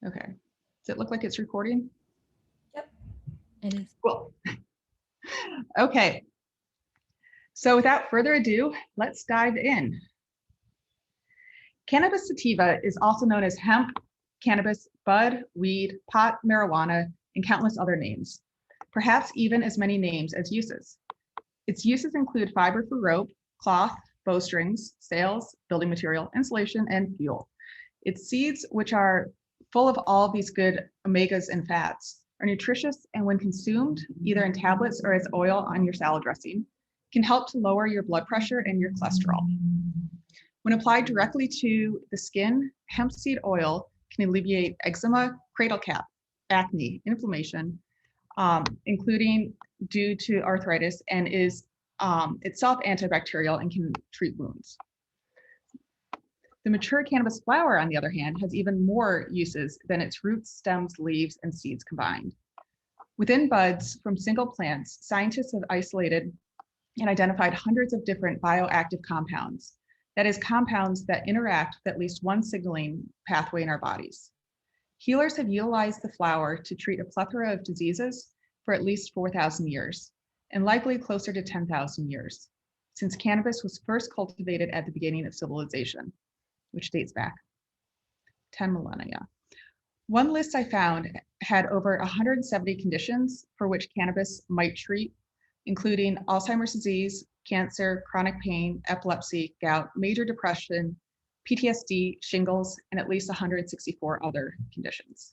Okay. Does it look like it's recording? Yep, it is. Cool. Okay. So without further ado, let's dive in. Cannabis sativa is also known as hemp, cannabis, bud, weed, pot, marijuana, and countless other names, perhaps even as many names as uses. Its uses include fiber for rope, cloth, bowstrings, sails, building material, insulation, and fuel. Its seeds, which are full of all of these good omegas and fats, are nutritious, and when consumed, either in tablets or as oil on your salad dressing, can help to lower your blood pressure and your cholesterol. When applied directly to the skin, hemp seed oil can alleviate eczema, cradle cap, acne, inflammation, including due to arthritis, and is itself antibacterial and can treat wounds. The mature cannabis flower, on the other hand, has even more uses than its roots, stems, leaves, and seeds combined. Within buds from single plants, scientists have isolated and identified hundreds of different bioactive compounds. That is, compounds that interact with at least one signaling pathway in our bodies. Healers have utilized the flower to treat a plethora of diseases for at least 4,000 years, and likely closer to 10,000 years, since cannabis was first cultivated at the beginning of civilization, which dates back 10 millennia. One list I found had over 170 conditions for which cannabis might treat, including Alzheimer's disease, cancer, chronic pain, epilepsy, gout, major depression, PTSD, shingles, and at least 164 other conditions.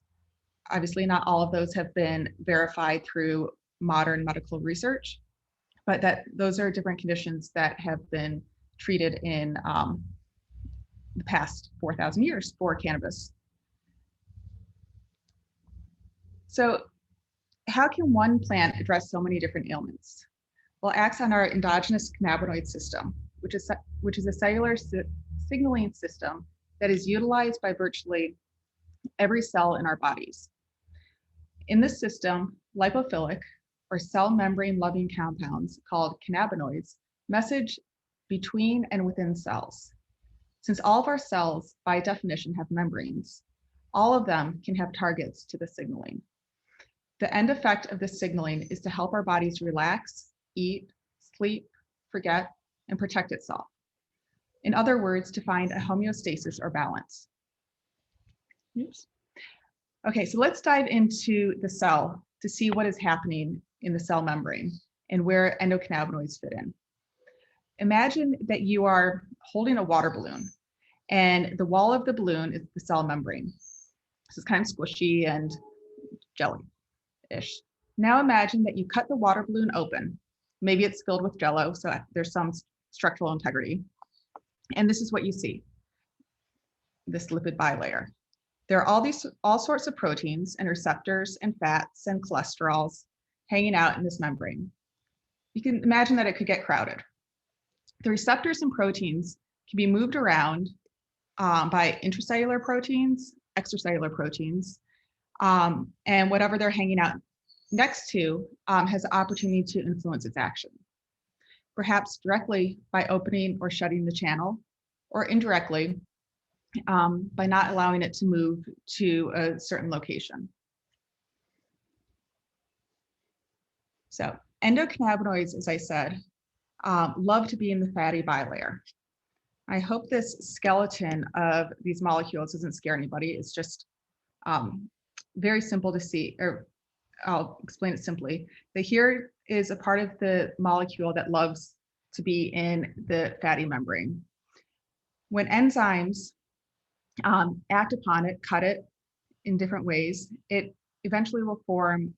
Obviously, not all of those have been verified through modern medical research, but those are different conditions that have been treated in the past 4,000 years for cannabis. So how can one plant address so many different ailments? Well, it acts on our endogenous cannabinoid system, which is a cellular signaling system that is utilized by virtually every cell in our bodies. In this system, lipophilic or cell membrane loving compounds called cannabinoids message between and within cells. Since all of our cells, by definition, have membranes, all of them can have targets to the signaling. The end effect of this signaling is to help our bodies relax, eat, sleep, forget, and protect itself. In other words, to find a homeostasis or balance. Oops. Okay, so let's dive into the cell to see what is happening in the cell membrane and where endocannabinoids fit in. Imagine that you are holding a water balloon, and the wall of the balloon is the cell membrane. This is kind of squishy and jelly-ish. Now imagine that you cut the water balloon open. Maybe it's filled with jello, so there's some structural integrity. And this is what you see, this lipid bilayer. There are all sorts of proteins and receptors and fats and cholesterols hanging out in this membrane. You can imagine that it could get crowded. The receptors and proteins can be moved around by intracellular proteins, extracellular proteins, and whatever they're hanging out next to has the opportunity to influence its action, perhaps directly by opening or shutting the channel, or indirectly by not allowing it to move to a certain location. So endocannabinoids, as I said, love to be in the fatty bilayer. I hope this skeleton of these molecules doesn't scare anybody. It's just very simple to see, or I'll explain it simply. That here is a part of the molecule that loves to be in the fatty membrane. When enzymes act upon it, cut it in different ways, it eventually will form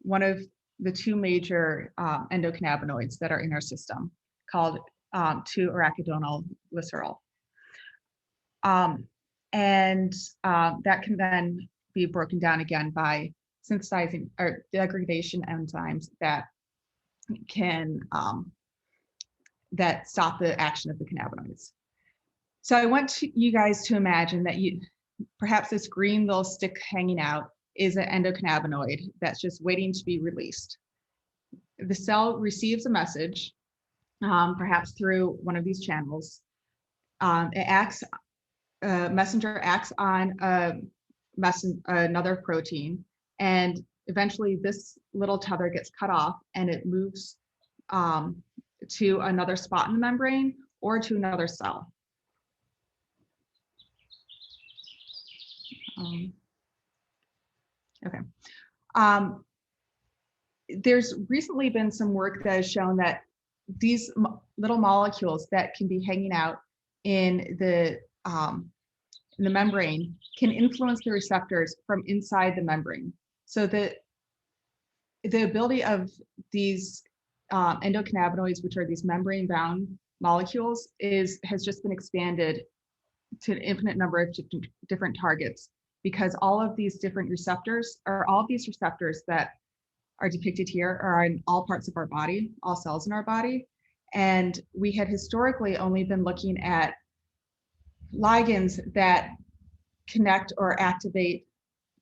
one of the two major endocannabinoids that are in our system, called 2-arachidonyl glycerol. That can then be broken down again by synthesizing or degradation enzymes that can that stop the action of the cannabinoids. So I want you guys to imagine that perhaps this green little stick hanging out is an endocannabinoid that's just waiting to be released. The cell receives a message, perhaps through one of these channels. Messenger acts on a another protein, and eventually this little tether gets cut off and it moves to another spot in the membrane or to another cell. Okay. There's recently been some work that has shown that these little molecules that can be hanging out in the membrane can influence the receptors from inside the membrane. So the ability of these endocannabinoids, which are these membrane-bound molecules, has just been expanded to an infinite number of different targets, because all of these receptors that are depicted here are in all parts of our body, all cells in our body. And we had historically only been looking at ligands that connect or activate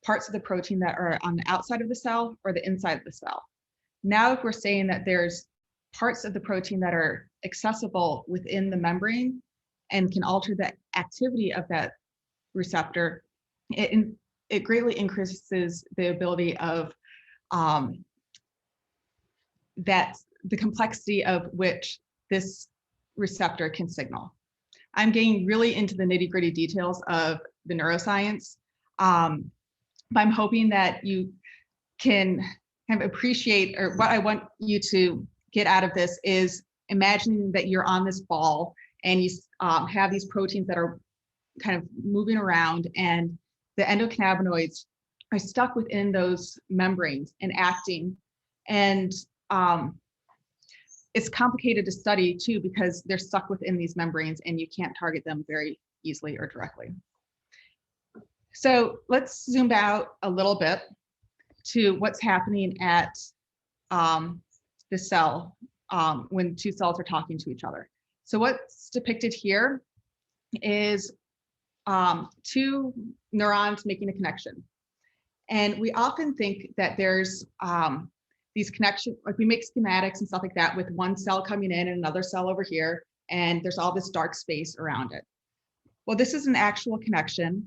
parts of the protein that are on the outside of the cell or the inside of the cell. Now, if we're saying that there's parts of the protein that are accessible within the membrane and can alter the activity of that receptor, it greatly increases the ability of the complexity of which this receptor can signal. I'm getting really into the nitty-gritty details of the neuroscience, but I'm hoping that you can kind of appreciate, or what I want you to get out of this is imagining that you're on this ball and you have these proteins that are kind of moving around, and the endocannabinoids are stuck within those membranes and acting. And it's complicated to study too, because they're stuck within these membranes and you can't target them very easily or directly. So let's zoom out a little bit to what's happening at the cell when two cells are talking to each other. So what's depicted here is two neurons making a connection. And we often think that there's these connections, like we make schematics and stuff like that with one cell coming in and another cell over here, and there's all this dark space around it. Well, this is an actual connection,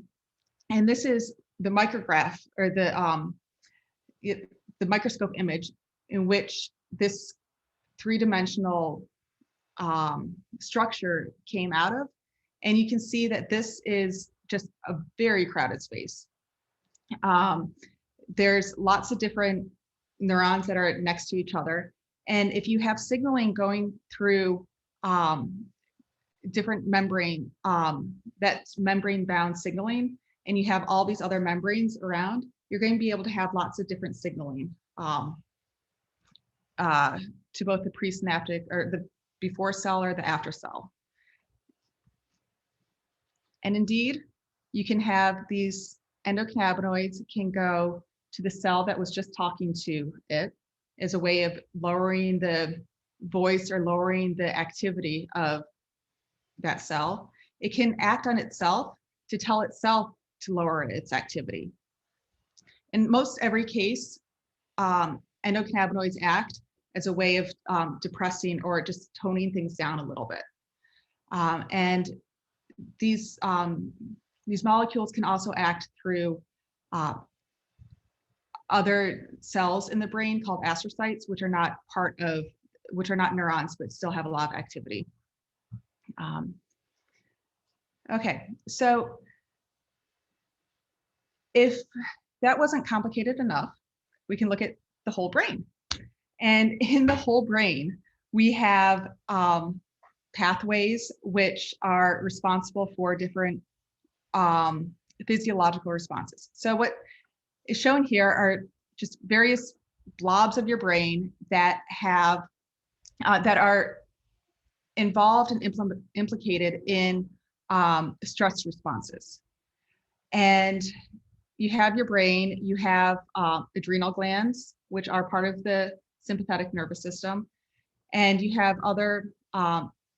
and this is the micrograph, or the microscope image in which this three-dimensional structure came out of. And you can see that this is just a very crowded space. There's lots of different neurons that are next to each other. And if you have signaling going through different membrane, that's membrane-bound signaling, and you have all these other membranes around, you're going to be able to have lots of different signaling to both the presynaptic, or the before cell, or the after cell. And indeed, you can have these endocannabinoids can go to the cell that was just talking to it as a way of lowering the voice or lowering the activity of that cell. It can act on itself to tell itself to lower its activity. In most every case, endocannabinoids act as a way of depressing or just toning things down a little bit. And these molecules can also act through other cells in the brain called astrocytes, which are not neurons, but still have a lot of activity. Okay, so if that wasn't complicated enough, we can look at the whole brain. And in the whole brain, we have pathways which are responsible for different physiological responses. So what is shown here are just various blobs of your brain that have that are involved and implicated in stress responses. And you have your brain, you have adrenal glands, which are part of the sympathetic nervous system, and you have other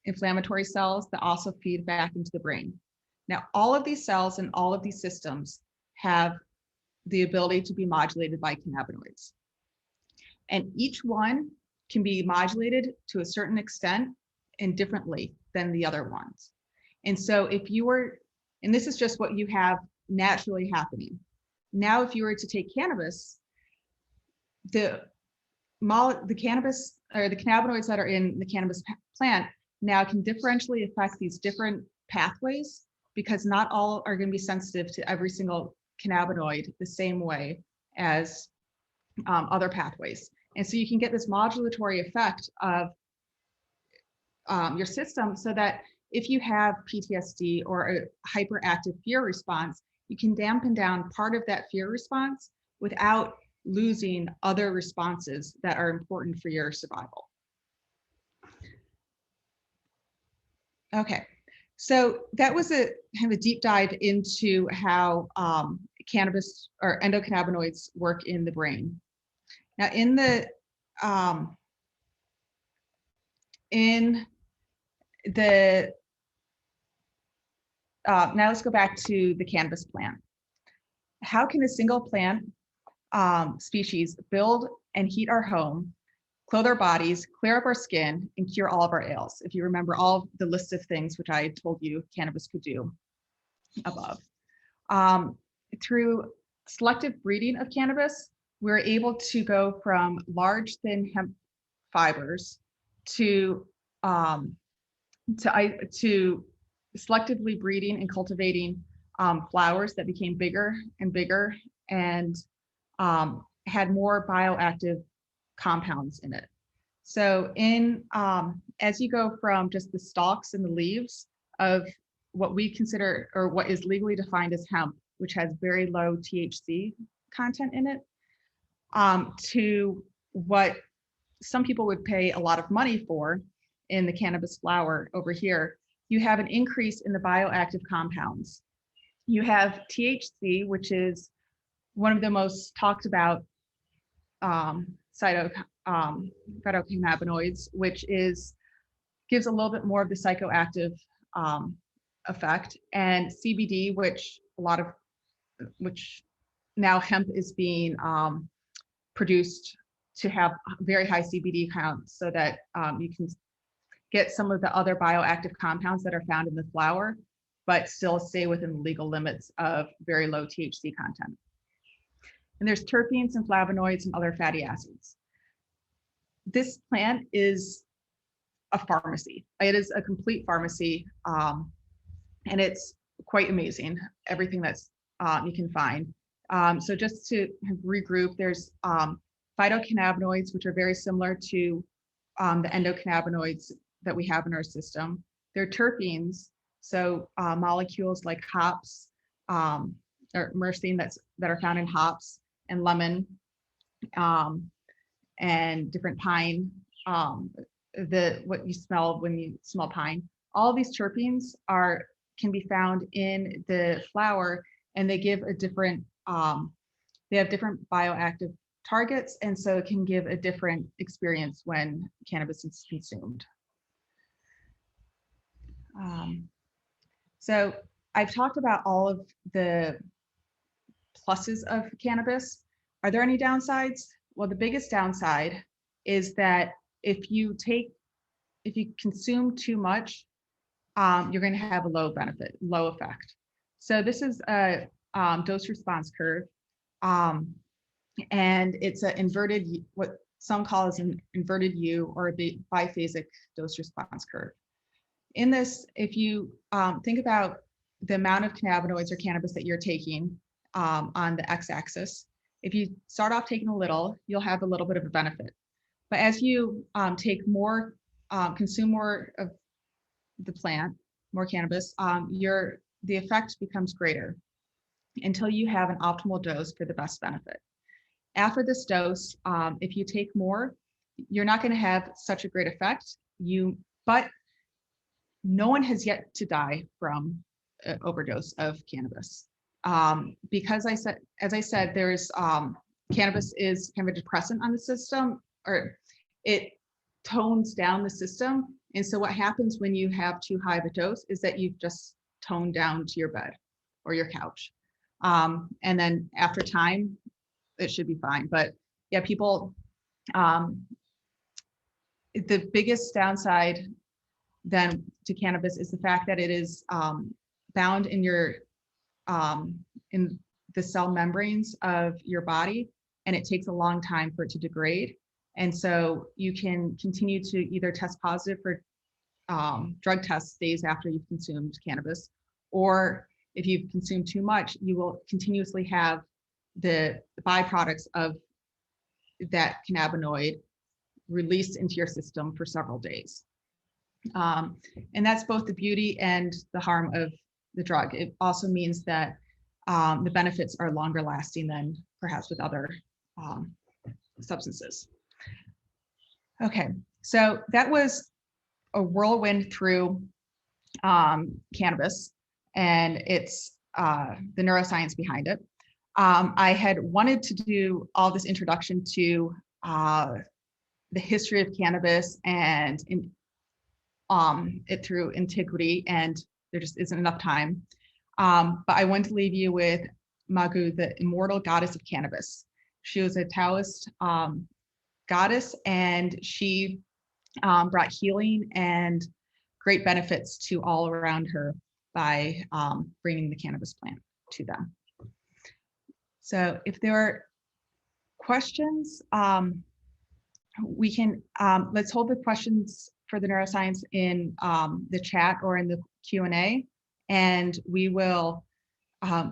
inflammatory cells that also feed back into the brain. Now, all of these cells and all of these systems have the ability to be modulated by cannabinoids. And each one can be modulated to a certain extent and differently than the other ones. And so if you were, and this is just what you have naturally happening. Now, if you were to take cannabis, the cannabis or the cannabinoids that are in the cannabis plant now can differentially affect these different pathways, because not all are going to be sensitive to every single cannabinoid the same way as other pathways. And so you can get this modulatory effect of your system, so that if you have PTSD or a hyperactive fear response, you can dampen down part of that fear response without losing other responses that are important for your survival. Okay, so that was a kind of a deep dive into how cannabis or endocannabinoids work in the brain. Now, now let's go back to the cannabis plant. How can a single plant species build and heat our home, clothe our bodies, clear up our skin, and cure all of our ails? If you remember all the list of things which I told you cannabis could do above. Through selective breeding of cannabis, we're able to go from large, thin hemp fibers to selectively breeding and cultivating flowers that became bigger and bigger and had more bioactive compounds in it. So as you go from just the stalks and the leaves of what we consider, or what is legally defined as hemp, which has very low THC content in it, to what some people would pay a lot of money for in the cannabis flower over here, you have an increase in the bioactive compounds. You have THC, which is one of the most talked about phytocannabinoids, which gives a little bit more of the psychoactive effect, and CBD, which now hemp is being produced to have very high CBD counts, so that you can get some of the other bioactive compounds that are found in the flower, but still stay within the legal limits of very low THC content. And there's terpenes and flavonoids and other fatty acids. This plant is a pharmacy. It is a complete pharmacy, and it's quite amazing, everything that's you can find. So just to regroup, there's phytocannabinoids, which are very similar to the endocannabinoids that we have in our system. They're terpenes, so molecules like hops or myrcene that are found in hops and lemon and different pine, what you smell when you smell pine. All these terpenes can be found in the flower, and they give a different, they have different bioactive targets, and so it can give a different experience when cannabis is consumed. So I've talked about all of the pluses of cannabis. Are there any downsides? Well, the biggest downside is that if you consume too much, you're going to have a low effect. So this is a dose response curve, and it's an inverted, what some call as an inverted U, or the biphasic dose response curve. In this, if you think about the amount of cannabinoids or cannabis that you're taking on the x-axis, if you start off taking a little, you'll have a little bit of a benefit. But as you take more, consume more of the plant, more cannabis, the effect becomes greater until you have an optimal dose for the best benefit. After this dose, if you take more, you're not going to have such a great effect. But no one has yet to die from an overdose of cannabis. Because as I said, there's cannabis is kind of a depressant on the system, or it tones down the system. And so what happens when you have too high of a dose is that you've just toned down to your bed or your couch. And then after time, it should be fine. But yeah, people, the biggest downside then to cannabis is the fact that it is bound in your the cell membranes of your body, and it takes a long time for it to degrade. And so you can continue to either test positive for drug tests days after you've consumed cannabis, or if you've consumed too much, you will continuously have the byproducts of that cannabinoid released into your system for several days. And that's both the beauty and the harm of the drug. It also means that the benefits are longer lasting than perhaps with other substances. Okay, so that was a whirlwind through cannabis and it's the neuroscience behind it. I had wanted to do all this introduction to the history of cannabis and it through antiquity, and there just isn't enough time. But I want to leave you with Magu, the immortal goddess of cannabis. She was a Taoist goddess, and she brought healing and great benefits to all around her by bringing the cannabis plant to them. So if there are questions, we can, let's hold the questions for the neuroscience in the chat or in the Q&A, and we will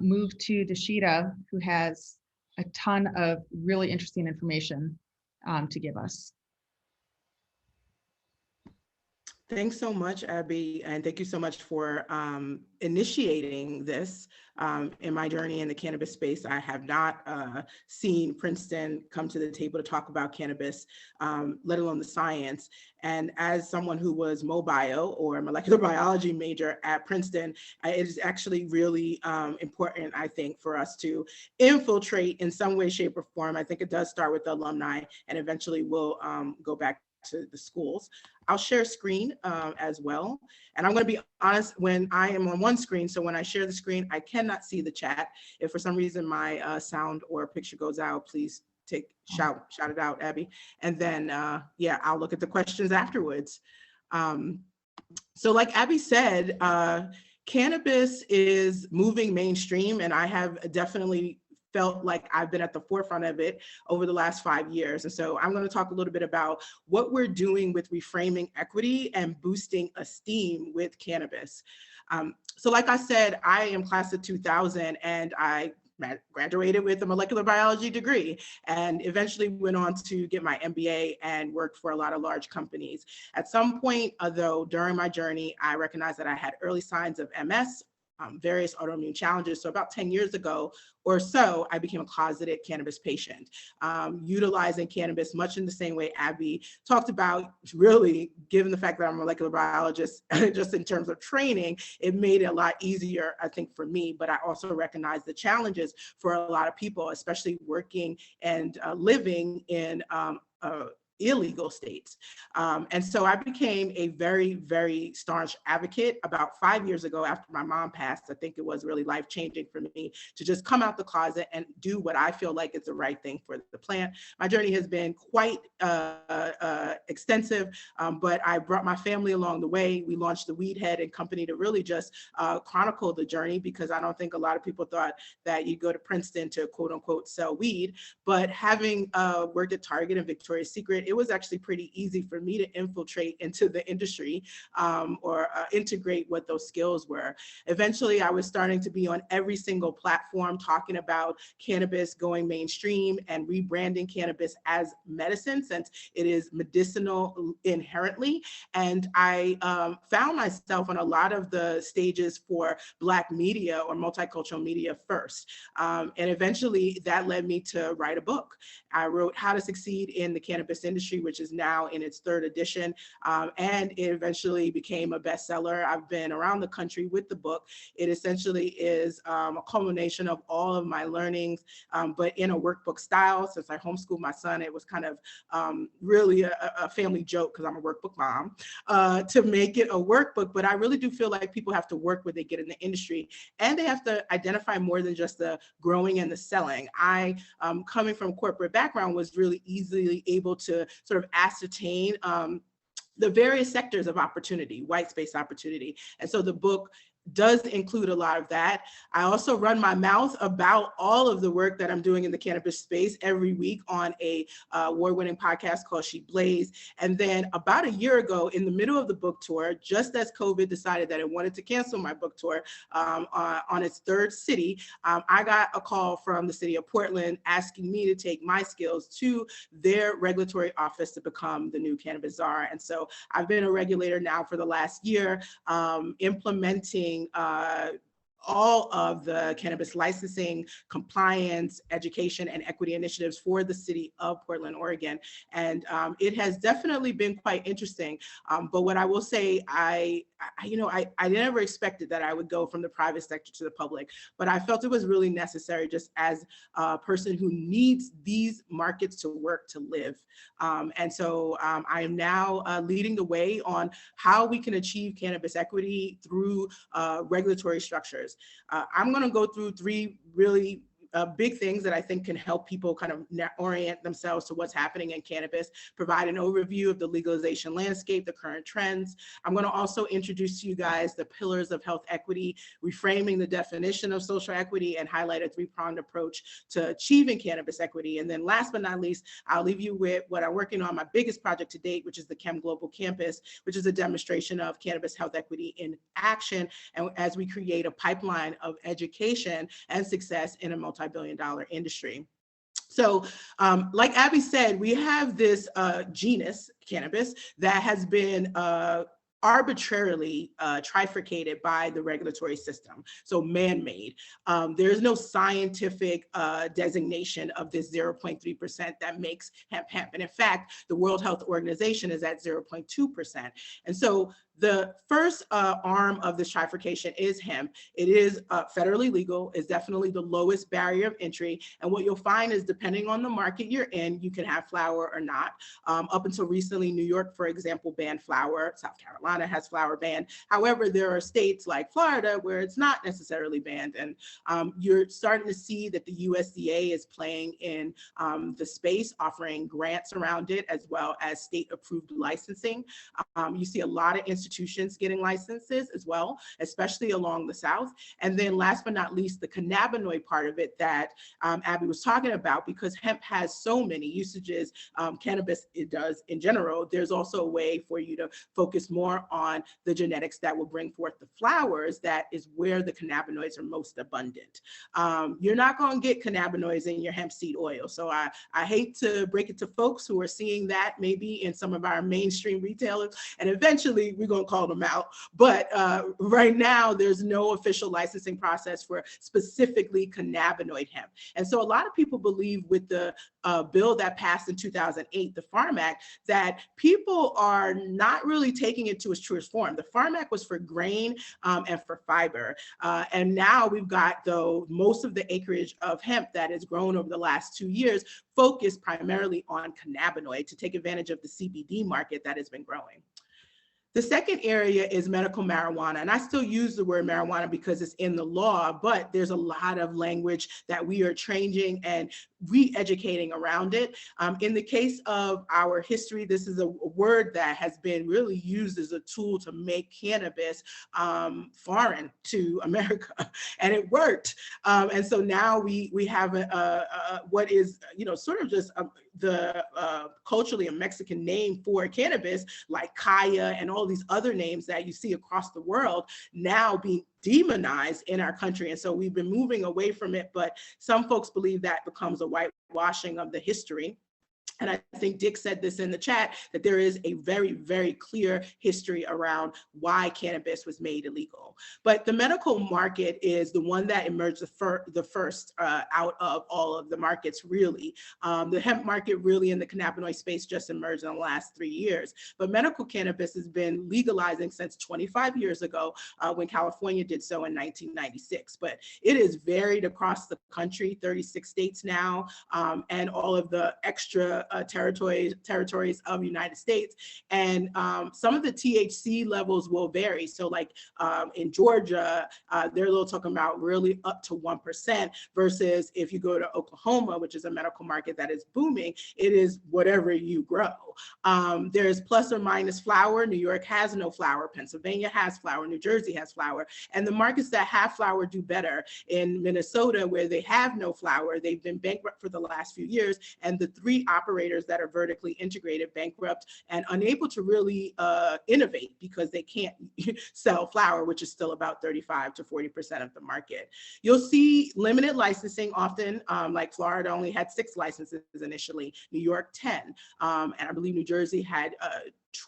move to Dasheeda, who has a ton of really interesting information to give us. Thanks so much, Abby, and thank you so much for initiating this. In my journey in the cannabis space, I have not seen Princeton come to the table to talk about cannabis, let alone the science. And as someone who was MoBio, or molecular biology major at Princeton, it is actually really important, I think, for us to infiltrate in some way, shape, or form. I think it does start with the alumni, and eventually we'll go back to the schools. I'll share screen as well. And I'm going to be honest, when I am on one screen, so when I share the screen, I cannot see the chat. If for some reason my sound or picture goes out, please shout it out, Abby. And then, yeah, I'll look at the questions afterwards. So like Abby said, cannabis is moving mainstream, and I have definitely felt like I've been at the forefront of it over the last 5 years. And so I'm going to talk a little bit about what we're doing with reframing equity and boosting esteem with cannabis. So like I said, I am class of 2000, and I graduated with a molecular biology degree and eventually went on to get my MBA and worked for a lot of large companies. At some point, though, during my journey, I recognized that I had early signs of MS, various autoimmune challenges. So about 10 years ago or so, I became a closeted cannabis patient, utilizing cannabis much in the same way Abby talked about. Really, given the fact that I'm a molecular biologist, just in terms of training, it made it a lot easier, I think, for me. But I also recognize the challenges for a lot of people, especially working and living in illegal states. And so I became a very, very staunch advocate about 5 years ago after my mom passed. I think it was really life-changing for me to just come out the closet and do what I feel like is the right thing for the plant. My journey has been quite extensive, but I brought my family along the way. We launched the WeedHead Company to really just chronicle the journey, because I don't think a lot of people thought that you go to Princeton to quote unquote sell weed. But having worked at Target and Victoria's Secret, it was actually pretty easy for me to infiltrate into the industry or integrate what those skills were. Eventually, I was starting to be on every single platform talking about cannabis going mainstream and rebranding cannabis as medicine, since it is medicinal inherently. And I found myself on a lot of the stages for Black media or multicultural media first. And eventually that led me to write a book. I wrote How to Succeed in the Cannabis Industry, which is now in its 3rd edition. And it eventually became a bestseller. I've been around the country with the book. It essentially is a culmination of all of my learnings, but in a workbook style. Since I homeschooled my son, it was kind of really a family joke, because I'm a workbook mom, to make it a workbook. But I really do feel like people have to work where they get in the industry, and they have to identify more than just the growing and the selling. I, coming from corporate background, was really easily able to sort of ascertain the various sectors of opportunity, white space opportunity. And so the book does include a lot of that. I also run my mouth about all of the work that I'm doing in the cannabis space every week on a award-winning podcast called She Blaze. And then about a year ago, in the middle of the book tour, just as COVID decided that it wanted to cancel my book tour on its third city, I got a call from the city of Portland asking me to take my skills to their regulatory office to become the new cannabis czar. And so I've been a regulator now for the last year, implementing all of the cannabis licensing, compliance, education, and equity initiatives for the city of Portland, Oregon. And it has definitely been quite interesting. But what I will say, I never expected that I would go from the private sector to the public, but I felt it was really necessary just as a person who needs these markets to work to live. And so I am now leading the way on how we can achieve cannabis equity through regulatory structures. I'm going to go through three really big things that I think can help people kind of orient themselves to what's happening in cannabis, provide an overview of the legalization landscape, the current trends. I'm going to also introduce to you guys the pillars of health equity, reframing the definition of social equity, and highlight a three-pronged approach to achieving cannabis equity. And then last but not least, I'll leave you with what I'm working on, my biggest project to date, which is the Chem Global Campus, which is a demonstration of cannabis health equity in action, and as we create a pipeline of education and success in a multi-billion-dollar industry. So like Abby said, we have this genus, cannabis, that has been arbitrarily trifurcated by the regulatory system, so man-made. There's no scientific designation of this 0.3% that makes hemp hemp. And in fact, the World Health Organization is at 0.2%. And so the first arm of this trifurcation is hemp. It is federally legal, is definitely the lowest barrier of entry. And what you'll find is, depending on the market you're in, you can have flower or not. Up until recently, New York, for example, banned flower. South Carolina has flower banned. However, there are states like Florida where it's not necessarily banned. And you're starting to see that the USDA is playing in the space, offering grants around it, as well as state-approved licensing. You see a lot of institutions getting licenses as well, especially along the South. And then last but not least, the cannabinoid part of it that Abby was talking about, because hemp has so many usages, cannabis it does in general, there's also a way for you to focus more on the genetics that will bring forth the flowers. That is where the cannabinoids are most abundant. You're not going to get cannabinoids in your hemp seed oil. So I hate to break it to folks who are seeing that maybe in some of our mainstream retailers, and eventually we're going to call them out. But right now, there's no official licensing process for specifically cannabinoid hemp. And so a lot of people believe with the bill that passed in 2008, the Farm Act, that people are not really taking it to its truest form. The Farm Act was for grain and for fiber. And now we've got, though, most of the acreage of hemp that has grown over the last 2 years focused primarily on cannabinoid to take advantage of the CBD market that has been growing. The second area is medical marijuana, and I still use the word marijuana because it's in the law, but there's a lot of language that we are changing and re-educating around it. In the case of our history, this is a word that has been really used as a tool to make cannabis foreign to America, and it worked. And so now we have what is, sort of just the culturally a Mexican name for cannabis, like kaya and all these other names that you see across the world, now being demonized in our country. And so we've been moving away from it, but some folks believe that becomes a whitewashing of the history. And I think Dick said this in the chat, that there is a very, very clear history around why cannabis was made illegal. But the medical market is the one that emerged the first out of all of the markets, really. The hemp market really in the cannabinoid space just emerged in the last 3 years. But medical cannabis has been legalizing since 25 years ago when California did so in 1996. But it is varied across the country, 36 states now, and all of the extra territories of United States. And some of the THC levels will vary. So like in Georgia, they're talking about really up to 1% versus if you go to Oklahoma, which is a medical market that is booming, it is whatever you grow. There's plus or minus flower. New York has no flower. Pennsylvania has flower. New Jersey has flower. And the markets that have flower do better. In Minnesota, where they have no flower, they've been bankrupt for the last few years. And the 3 operators that are vertically integrated bankrupt and unable to really innovate because they can't sell flower, which is still about 35 to 40% of the market. You'll see limited licensing often, like Florida only had 6 licenses initially, New York 10, and I believe New Jersey had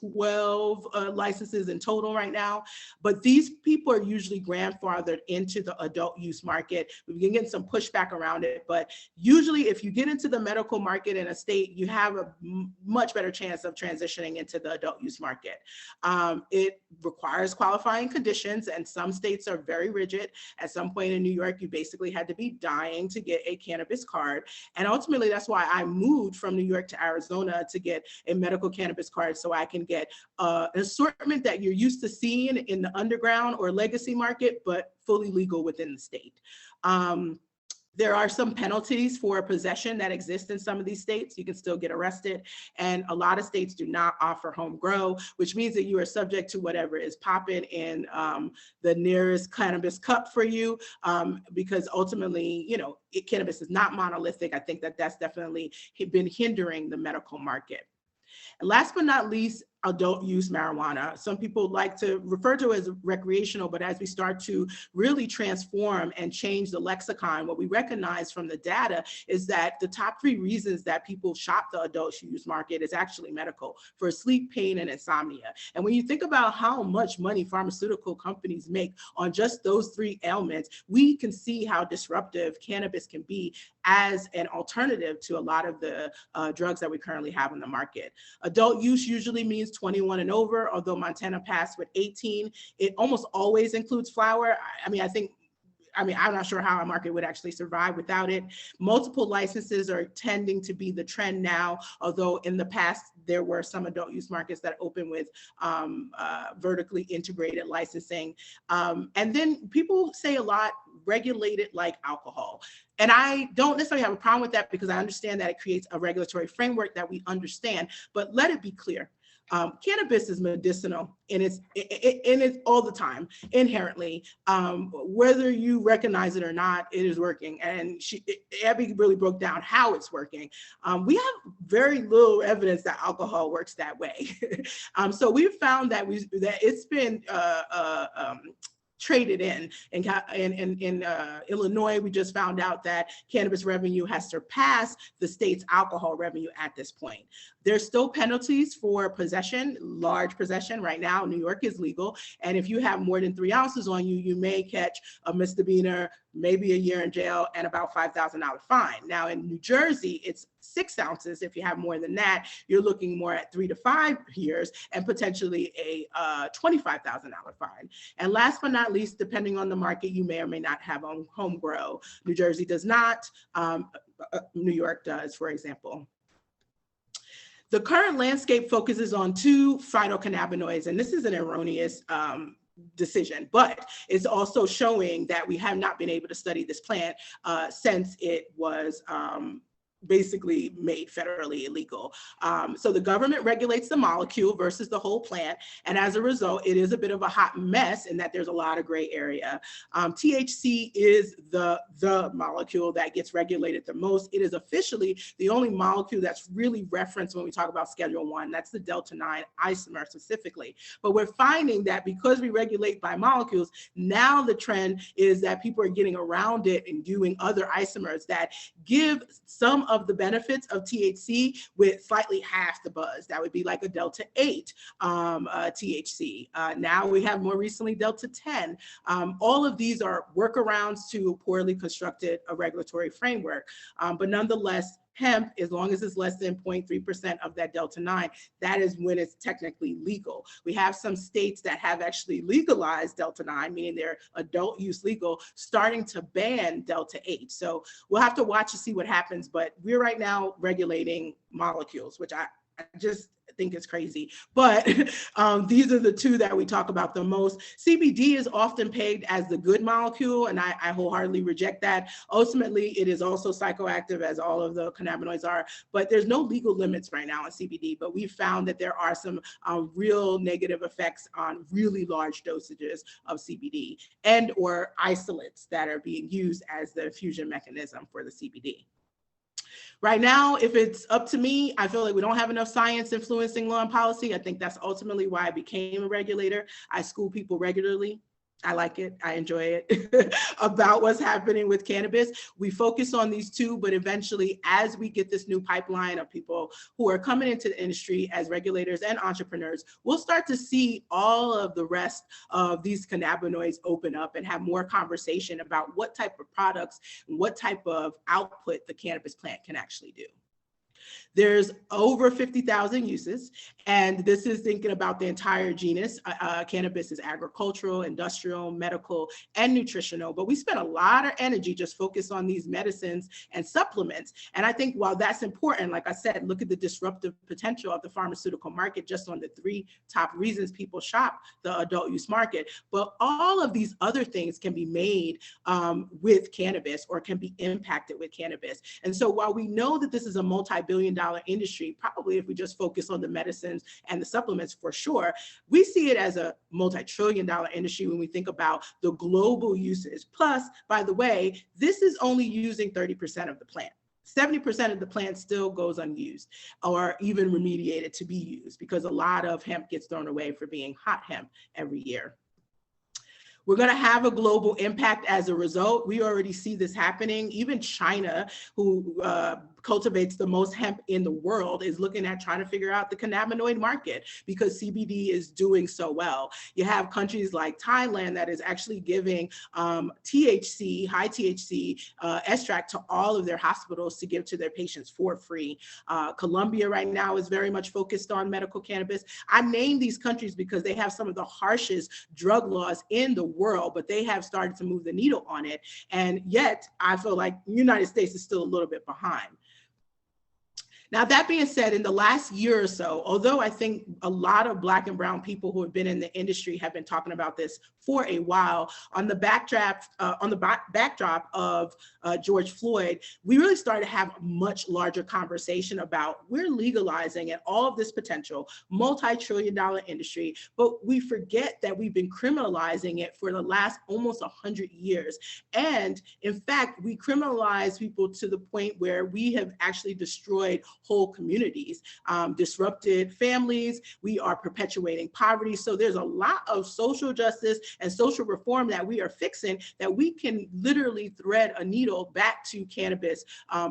12 licenses in total right now. But these people are usually grandfathered into the adult use market. We've been getting some pushback around it, but usually if you get into the medical market in a state, you have a much better chance of transitioning into the adult use market. It requires qualifying conditions, and some states are very rigid. At some point in New York, you basically had to be dying to get a cannabis card. And ultimately, that's why I moved from New York to Arizona to get a medical cannabis card so I can get an assortment that you're used to seeing in the underground or legacy market, but fully legal within the state. There are some penalties for possession that exist in some of these states. You can still get arrested. And a lot of states do not offer home grow, which means that you are subject to whatever is popping in the nearest cannabis cup for you, because ultimately, you know, cannabis is not monolithic. I think that that's definitely been hindering the medical market. And last but not least, adult use marijuana. Some people like to refer to it as recreational, but as we start to really transform and change the lexicon, what we recognize from the data is that the top 3 reasons that people shop the adult use market is actually medical, for sleep, pain, and insomnia. And when you think about how much money pharmaceutical companies make on just those 3 ailments, we can see how disruptive cannabis can be as an alternative to a lot of the drugs that we currently have on the market. Adult use usually means 21 and over, although Montana passed with 18. It almost always includes flower. I'm not sure how a market would actually survive without it. Multiple licenses are tending to be the trend now, although in the past, there were some adult use markets that opened with vertically integrated licensing. And then people say a lot, regulated like alcohol. And I don't necessarily have a problem with that because I understand that it creates a regulatory framework that we understand, but let it be clear. Cannabis is medicinal and it's all the time, inherently. Whether you recognize it or not, it is working. And Abby really broke down how it's working. We have very little evidence that alcohol works that way. So we've found that it's been traded in Illinois. We just found out that cannabis revenue has surpassed the state's alcohol revenue at this point. There's still penalties for possession, large possession. Right now, New York is legal. And if you have more than 3 ounces on you, you may catch a misdemeanor, maybe a year in jail, and about $5,000 fine. Now in New Jersey, it's 6 ounces. If you have more than that, you're looking more at 3 to 5 years and potentially a $25,000 fine. And last but not least, depending on the market, you may or may not have home grow. New Jersey does not. New York does, for example. The current landscape focuses on 2 phytocannabinoids, and this is an erroneous decision, but it's also showing that we have not been able to study this plant since it was basically made federally illegal. So the government regulates the molecule versus the whole plant. And as a result, it is a bit of a hot mess in that there's a lot of gray area. THC is the molecule that gets regulated the most. It is officially the only molecule that's really referenced when we talk about Schedule 1. That's the Delta 9 isomer specifically. But we're finding that because we regulate by molecules, now the trend is that people are getting around it and doing other isomers that give some of the benefits of THC with slightly half the buzz. That would be like a Delta 8 THC. Now we have more recently Delta 10. All of these are workarounds to a poorly constructed regulatory framework, but nonetheless, hemp, as long as it's less than 0.3% of that Delta 9, that is when it's technically legal. We have some states that have actually legalized Delta 9, meaning they're adult use legal, starting to ban Delta 8. So we'll have to watch to see what happens, but we're right now regulating molecules, which I just think it's crazy. But these are the two that we talk about the most. CBD is often pegged as the good molecule, and I wholeheartedly reject that. Ultimately, it is also psychoactive, as all of the cannabinoids are, but there's no legal limits right now on CBD, but we found that there are some real negative effects on really large dosages of CBD and or isolates that are being used as the infusion mechanism for the CBD. Right now, if it's up to me, I feel like we don't have enough science influencing law and policy. I think that's ultimately why I became a regulator. I school people regularly. I like it. I enjoy it about what's happening with cannabis. We focus on these two, but eventually, as we get this new pipeline of people who are coming into the industry as regulators and entrepreneurs, we'll start to see all of the rest of these cannabinoids open up and have more conversation about what type of products and what type of output the cannabis plant can actually do. There's over 50,000 uses, and this is thinking about the entire genus. Cannabis is agricultural, industrial, medical, and nutritional, but we spend a lot of energy just focused on these medicines and supplements. And I think while that's important, like I said, look at the disruptive potential of the pharmaceutical market just on the 3 top reasons people shop the adult use market. But all of these other things can be made with cannabis or can be impacted with cannabis. And so while we know that this is a multi-billion-dollar industry, probably if we just focus on the medicines and the supplements for sure, we see it as a multi-trillion-dollar industry when we think about the global uses. Plus, by the way, this is only using 30% of the plant. 70% of the plant still goes unused or even remediated to be used because a lot of hemp gets thrown away for being hot hemp every year. We're going to have a global impact as a result. We already see this happening. Even China, who cultivates the most hemp in the world, is looking at trying to figure out the cannabinoid market because CBD is doing so well. You have countries like Thailand that is actually giving THC, high THC extract to all of their hospitals to give to their patients for free. Colombia right now is very much focused on medical cannabis. I named these countries because they have some of the harshest drug laws in the world, but they have started to move the needle on it. And yet I feel like the United States is still a little bit behind. Now, that being said, in the last year or so, although I think a lot of Black and brown people who have been in the industry have been talking about this for a while, on the backdrop of George Floyd, we really started to have a much larger conversation about we're legalizing and all of this potential multi-trillion-dollar industry, but we forget that we've been criminalizing it for the last almost 100 years. And in fact, we criminalize people to the point where we have actually destroyed whole communities, disrupted families. We are perpetuating poverty. So there's a lot of social justice and social reform that we are fixing that we can literally thread a needle back to cannabis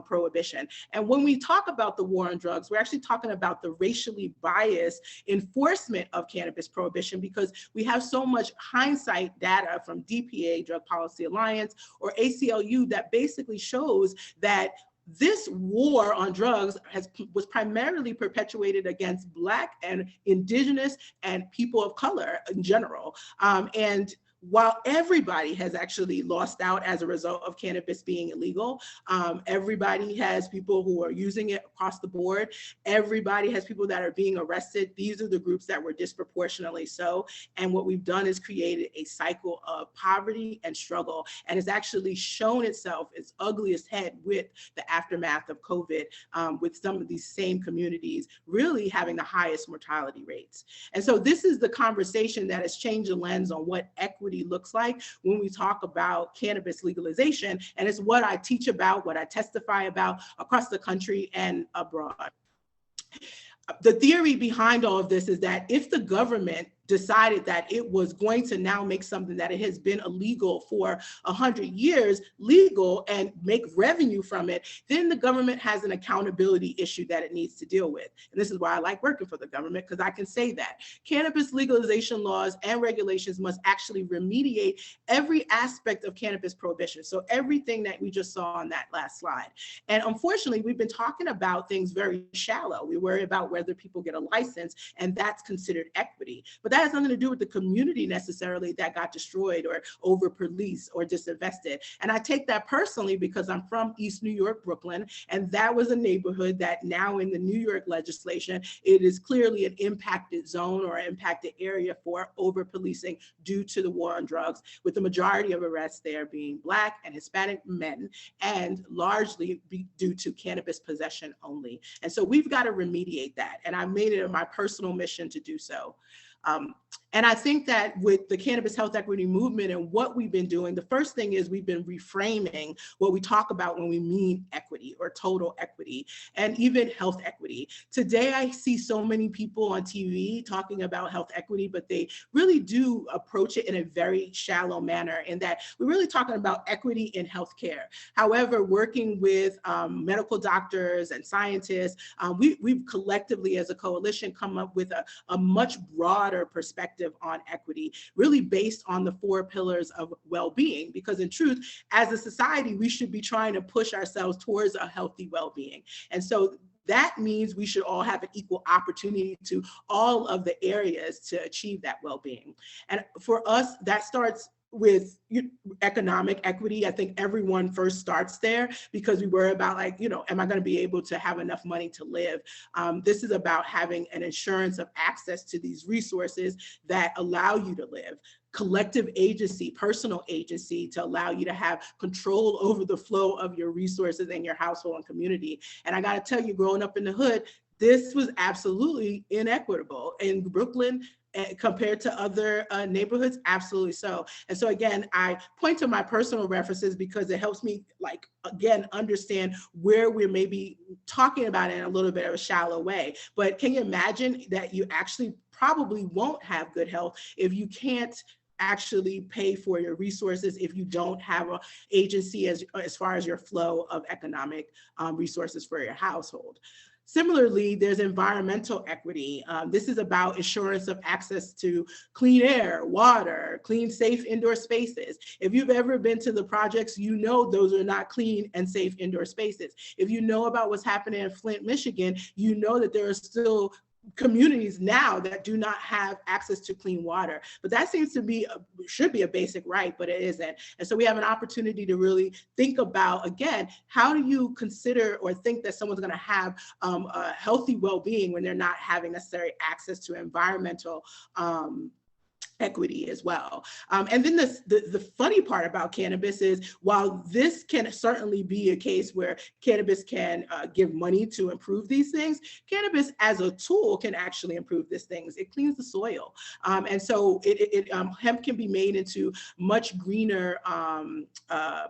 prohibition. And when we talk about the war on drugs, we're actually talking about the racially biased enforcement of cannabis prohibition because we have so much hindsight data from DPA, Drug Policy Alliance, or ACLU that basically shows that this war on drugs was primarily perpetuated against Black and Indigenous and people of color in general. And while everybody has actually lost out as a result of cannabis being illegal, everybody has people who are using it across the board. Everybody has people that are being arrested. These are the groups that were disproportionately so. And what we've done is created a cycle of poverty and struggle. And it's actually shown itself its ugliest head with the aftermath of COVID, with some of these same communities really having the highest mortality rates. And so this is the conversation that has changed the lens on what equity looks like when we talk about cannabis legalization. And it's what I teach about, what I testify about across the country and abroad. The theory behind all of this is that if the government decided that it was going to now make something that it has been illegal for 100 years legal and make revenue from it, then the government has an accountability issue that it needs to deal with. And this is why I like working for the government, because I can say that cannabis legalization laws and regulations must actually remediate every aspect of cannabis prohibition. So everything that we just saw on that last slide. And unfortunately, we've been talking about things very shallow. We worry about whether people get a license, and that's considered equity. But that has nothing to do with the community necessarily that got destroyed or over-policed or disinvested. And I take that personally because I'm from East New York, Brooklyn, and that was a neighborhood that now in the New York legislation, it is clearly an impacted zone or impacted area for over-policing due to the war on drugs, with the majority of arrests there being Black and Hispanic men, and largely due to cannabis possession only. And so we've got to remediate that. And I made it my personal mission to do so. And I think that with the cannabis health equity movement and what we've been doing, the first thing is we've been reframing what we talk about when we mean equity or total equity and even health equity. Today, I see so many people on TV talking about health equity, but they really do approach it in a very shallow manner, in that we're really talking about equity in healthcare. However, working with medical doctors and scientists, we've collectively as a coalition come up with a much broader perspective on equity, really based on the 4 pillars of well-being, because in truth, as a society, we should be trying to push ourselves towards a healthy well-being. And so that means we should all have an equal opportunity to all of the areas to achieve that well-being. And for us, that starts with economic equity. I think everyone first starts there because we worry about, like, am I going to be able to have enough money to live? This is about having an assurance of access to these resources that allow you to live. Collective agency, personal agency, to allow you to have control over the flow of your resources in your household and community. And I got to tell you, growing up in the hood, this was absolutely inequitable. In Brooklyn, compared to other neighborhoods, absolutely so. And so again, I point to my personal references because it helps me, again, understand where we're maybe talking about it in a little bit of a shallow way. But can you imagine that you actually probably won't have good health if you can't actually pay for your resources, if you don't have an agency as far as your flow of economic resources for your household. Similarly, there's environmental equity. This is about assurance of access to clean air, water, clean, safe indoor spaces. If you've ever been to the projects, you know those are not clean and safe indoor spaces. If you know about what's happening in Flint, Michigan, you know that there are still communities now that do not have access to clean water. But that seems to be, should be a basic right, but it isn't. And so we have an opportunity to really think about, again, how do you consider or think that someone's going to have a healthy well-being when they're not having necessary access to environmental equity as well. And then the funny part about cannabis is, while this can certainly be a case where cannabis can give money to improve these things, cannabis as a tool can actually improve these things. It cleans the soil. And so hemp can be made into much greener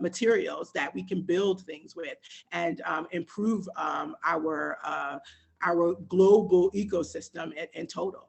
materials that we can build things with and improve our global ecosystem in total.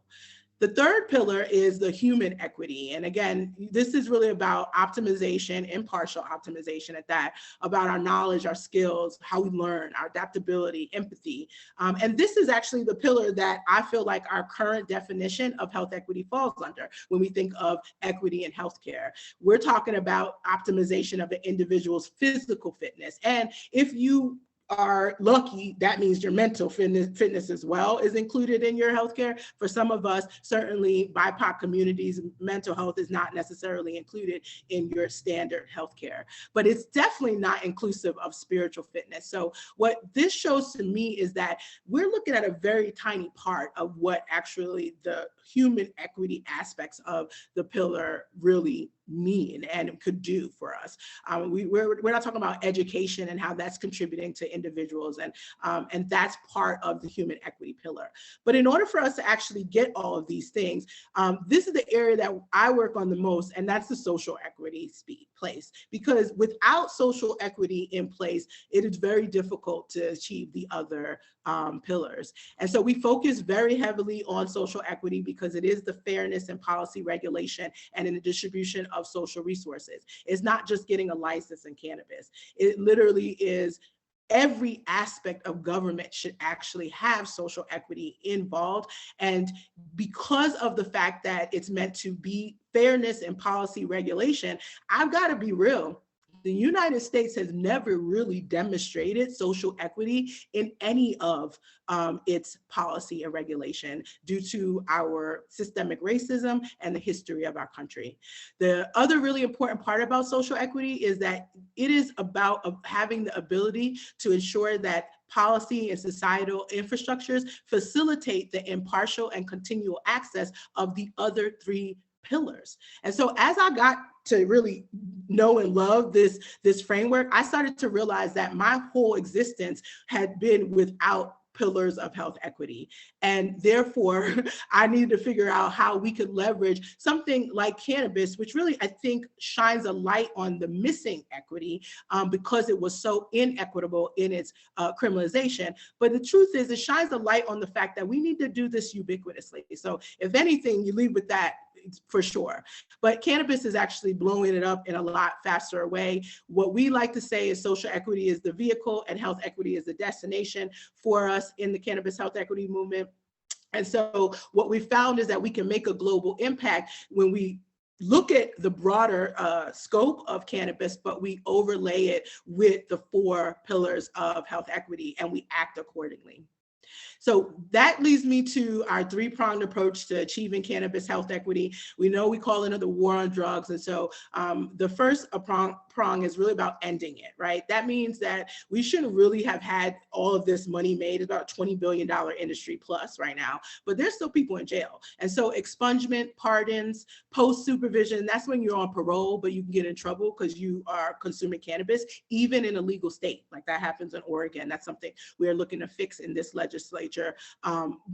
The third pillar is the human equity. And again, this is really about optimization, impartial optimization at that, about our knowledge, our skills, how we learn, our adaptability, empathy. And this is actually the pillar that I feel like our current definition of health equity falls under when we think of equity in healthcare. We're talking about optimization of the individual's physical fitness. And if you are lucky, that means your mental fitness as well is included in your healthcare. For some of us, certainly BIPOC communities, mental health is not necessarily included in your standard healthcare, but it's definitely not inclusive of spiritual fitness. So what this shows to me is that we're looking at a very tiny part of what actually the human equity aspects of the pillar really mean and could do for us. We're not talking about education and how that's contributing to individuals, and that's part of the human equity pillar. But in order for us to actually get all of these things, this is the area that I work on the most, and that's the social equity place, because without social equity in place, it is very difficult to achieve the other pillars. And so we focus very heavily on social equity because it is the fairness in policy regulation and in the distribution of social resources. It's not just getting a license in cannabis. It literally is every aspect of government should actually have social equity involved. And because of the fact that it's meant to be fairness and policy regulation, I've got to be real. The United States has never really demonstrated social equity in any of its policy and regulation due to our systemic racism and the history of our country. The other really important part about social equity is that it is about having the ability to ensure that policy and societal infrastructures facilitate the impartial and continual access of the other three pillars. And so as I got to really know and love this framework, I started to realize that my whole existence had been without pillars of health equity. And therefore, I needed to figure out how we could leverage something like cannabis, which really, I think, shines a light on the missing equity because it was so inequitable in its criminalization. But the truth is, it shines a light on the fact that we need to do this ubiquitously. So if anything, you leave with that for sure. But cannabis is actually blowing it up in a lot faster way. What we like to say is social equity is the vehicle and health equity is the destination for us in the cannabis health equity movement. And so what we found is that we can make a global impact when we look at the broader scope of cannabis, but we overlay it with the 4 pillars of health equity and we act accordingly. So that leads me to our 3-pronged approach to achieving cannabis health equity. We know we call it the war on drugs. And so the first prong is really about ending it, right? That means that we shouldn't really have had all of this money made. It's about a $20 billion industry plus right now, but there's still people in jail. And so expungement, pardons, post-supervision, that's when you're on parole, but you can get in trouble because you are consuming cannabis, even in a legal state. Like that happens in Oregon. That's something we are looking to fix in this legislature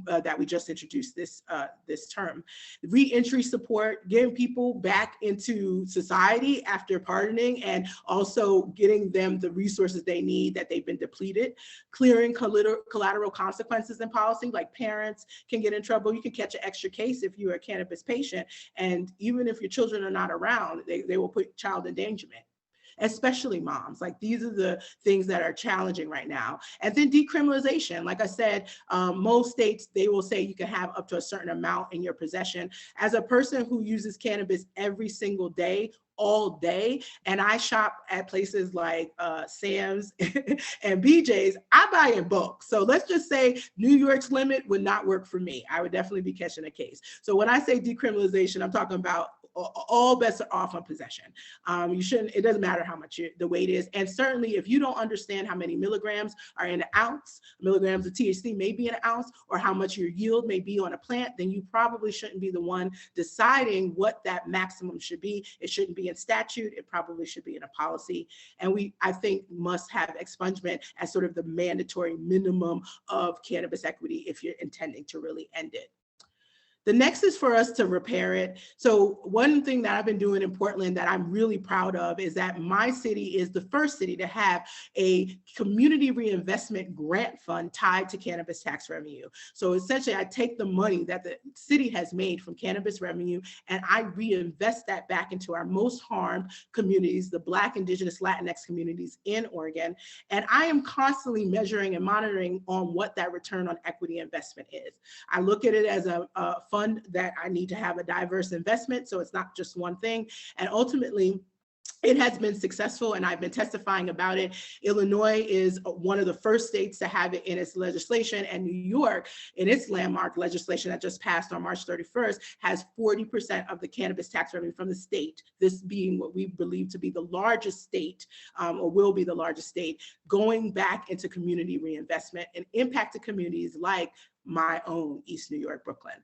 that we just introduced this term. Re-entry support, getting people back into society after pardoning and also getting them the resources they need that they've been depleted. Clearing collateral consequences in policy, like parents can get in trouble. You can catch an extra case if you're a cannabis patient. And even if your children are not around, they will put child endangerment. Especially moms. Like these are the things that are challenging right now. And then decriminalization. Like I said, most states, they will say you can have up to a certain amount in your possession. As a person who uses cannabis every single day, all day, and I shop at places like Sam's and BJ's, I buy in bulk. So let's just say New York's limit would not work for me. I would definitely be catching a case. So when I say decriminalization, I'm talking about all bets are off on possession. You shouldn't, it doesn't matter how much the weight is. And certainly if you don't understand how many milligrams are in an ounce, milligrams of THC may be in an ounce, or how much your yield may be on a plant, then you probably shouldn't be the one deciding what that maximum should be. It shouldn't be in statute. It probably should be in a policy. And we, I think, must have expungement as sort of the mandatory minimum of cannabis equity if you're intending to really end it. The next is for us to repair it. So one thing that I've been doing in Portland that I'm really proud of is that my city is the first city to have a community reinvestment grant fund tied to cannabis tax revenue. So essentially I take the money that the city has made from cannabis revenue and I reinvest that back into our most harmed communities, the Black, Indigenous, Latinx communities in Oregon. And I am constantly measuring and monitoring on what that return on equity investment is. I look at it as a fund that I need to have a diverse investment, so it's not just one thing. And ultimately, it has been successful and I've been testifying about it. Illinois is one of the first states to have it in its legislation, and New York, in its landmark legislation that just passed on March 31st, has 40% of the cannabis tax revenue from the state, this being what we believe to be the largest state, or will be the largest state, going back into community reinvestment and impacted communities like my own East New York, Brooklyn.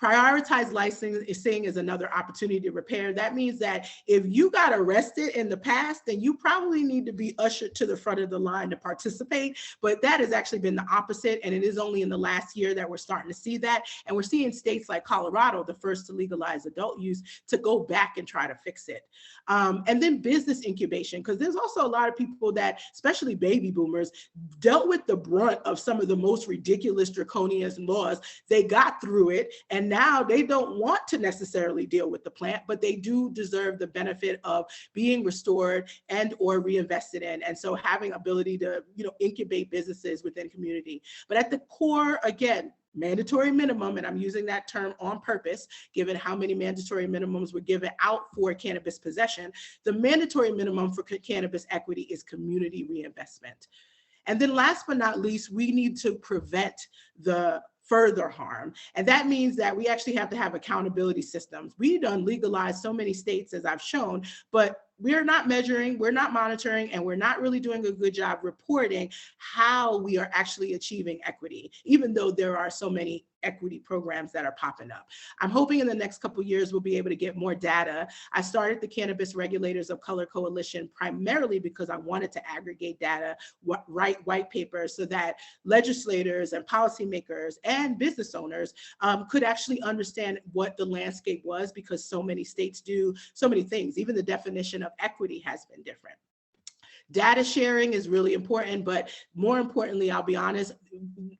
Prioritized licensing is another opportunity to repair. That means that if you got arrested in the past, then you probably need to be ushered to the front of the line to participate. But that has actually been the opposite. And it is only in the last year that we're starting to see that. And we're seeing states like Colorado, the first to legalize adult use, to go back and try to fix it. And then business incubation, because there's also a lot of people that, especially baby boomers, dealt with the brunt of some of the most ridiculous draconian laws. They got through it, and now they don't want to necessarily deal with the plant, but they do deserve the benefit of being restored and or reinvested in. And so having ability to, incubate businesses within community. But at the core, again, mandatory minimum, and I'm using that term on purpose, given how many mandatory minimums were given out for cannabis possession, the mandatory minimum for cannabis equity is community reinvestment. And then last but not least, we need to prevent the further harm. And that means that we actually have to have accountability systems. We done legalized so many states, as I've shown, but we're not measuring, we're not monitoring, and we're not really doing a good job reporting how we are actually achieving equity, even though there are so many equity programs that are popping up. I'm hoping in the next couple of years, we'll be able to get more data. I started the Cannabis Regulators of Color Coalition primarily because I wanted to aggregate data, write white papers so that legislators and policymakers and business owners could actually understand what the landscape was, because so many states do so many things. Even the definition of equity has been different. Data sharing is really important, but more importantly, I'll be honest,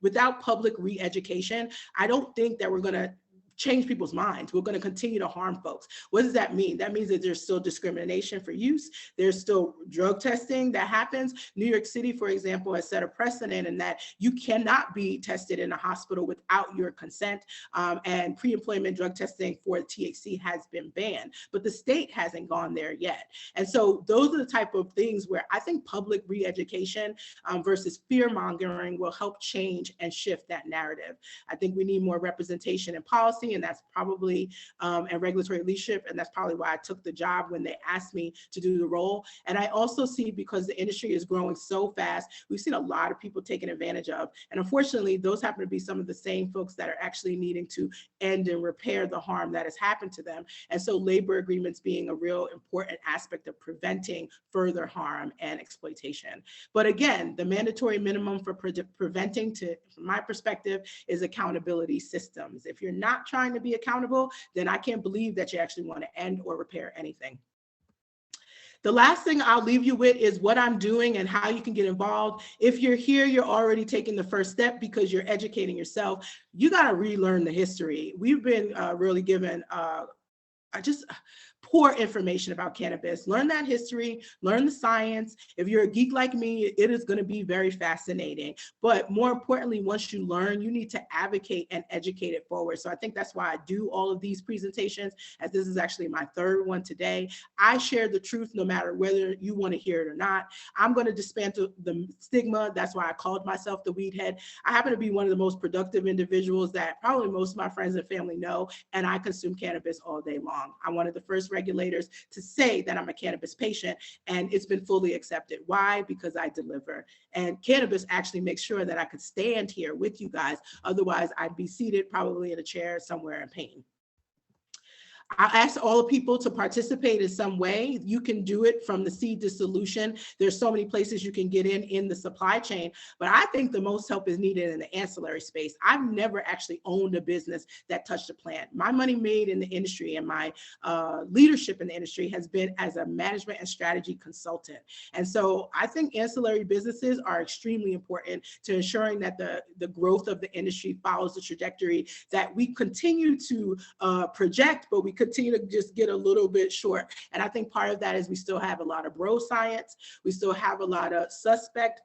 without public re-education, I don't think that we're going to change people's minds. We're going to continue to harm folks. What does that mean? That means that there's still discrimination for use. There's still drug testing that happens. New York City, for example, has set a precedent in that you cannot be tested in a hospital without your consent, and pre-employment drug testing for THC has been banned, but the state hasn't gone there yet. And so those are the type of things where I think public re-education versus fear-mongering will help change and shift that narrative. I think we need more representation in policy, and that's probably, and regulatory leadership, and that's probably why I took the job when they asked me to do the role. And I also see, because the industry is growing so fast, we've seen a lot of people taken advantage of. And unfortunately, those happen to be some of the same folks that are actually needing to end and repair the harm that has happened to them. And so labor agreements being a real important aspect of preventing further harm and exploitation. But again, the mandatory minimum for preventing, from my perspective, is accountability systems. If you're not trying to be accountable, then I can't believe that you actually want to end or repair anything. The last thing I'll leave you with is what I'm doing and how you can get involved. If you're here, you're already taking the first step because you're educating yourself. You got to relearn the history. We've been really given just poor information about cannabis. Learn that history, learn the science. If you're a geek like me, it is going to be very fascinating. But more importantly, once you learn, you need to advocate and educate it forward. So I think that's why I do all of these presentations, as this is actually my third one today. I share the truth no matter whether you want to hear it or not. I'm going to dismantle the stigma. That's why I called myself the weed head. I happen to be one of the most productive individuals that probably most of my friends and family know, and I consume cannabis all day long. I'm one of the first regulators to say that I'm a cannabis patient, and it's been fully accepted. Why? Because I deliver. And cannabis actually makes sure that I could stand here with you guys. Otherwise, I'd be seated probably in a chair somewhere in pain. I ask all the people to participate in some way. You can do it from the seed to solution. There's so many places you can get in the supply chain, but I think the most help is needed in the ancillary space. I've never actually owned a business that touched a plant. My money made in the industry and my leadership in the industry has been as a management and strategy consultant. And so I think ancillary businesses are extremely important to ensuring that the growth of the industry follows the trajectory that we continue to project, but we continue to just get a little bit short. And I think part of that is we still have a lot of bro science. We still have a lot of suspect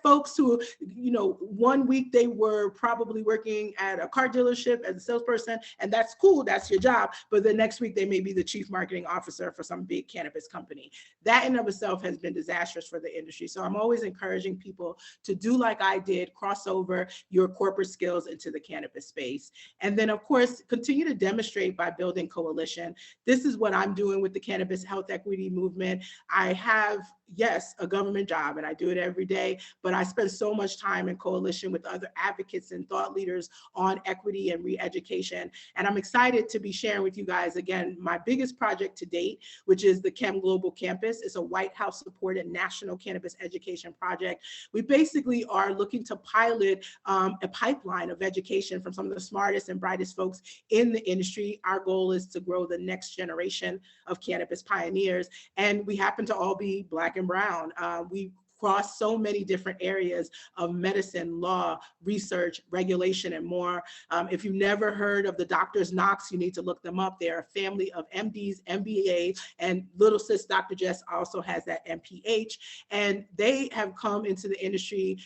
folks who, 1 week they were probably working at a car dealership as a salesperson, and that's cool, that's your job. But the next week they may be the chief marketing officer for some big cannabis company. That in of itself has been disastrous for the industry. So I'm always encouraging people to do like I did, cross over your corporate skills into the cannabis space. And then of course, continue to demonstrate by building coalition. This is what I'm doing with the Cannabis Health Equity Movement. I have, yes, a government job job and I do it every day, but I spend so much time in coalition with other advocates and thought leaders on equity and re-education. And I'm excited to be sharing with you guys, again, my biggest project to date, which is the Chem Global Campus. It's a White House supported national cannabis education project. We basically are looking to pilot a pipeline of education from some of the smartest and brightest folks in the industry. Our goal is to grow the next generation of cannabis pioneers. And we happen to all be Black and brown. We cross so many different areas of medicine, law, research, regulation, and more. If you've never heard of the Doctors Knox, you need to look them up. They're a family of MDs, MBA, and little sis Dr. Jess also has that MPH. And they have come into the industry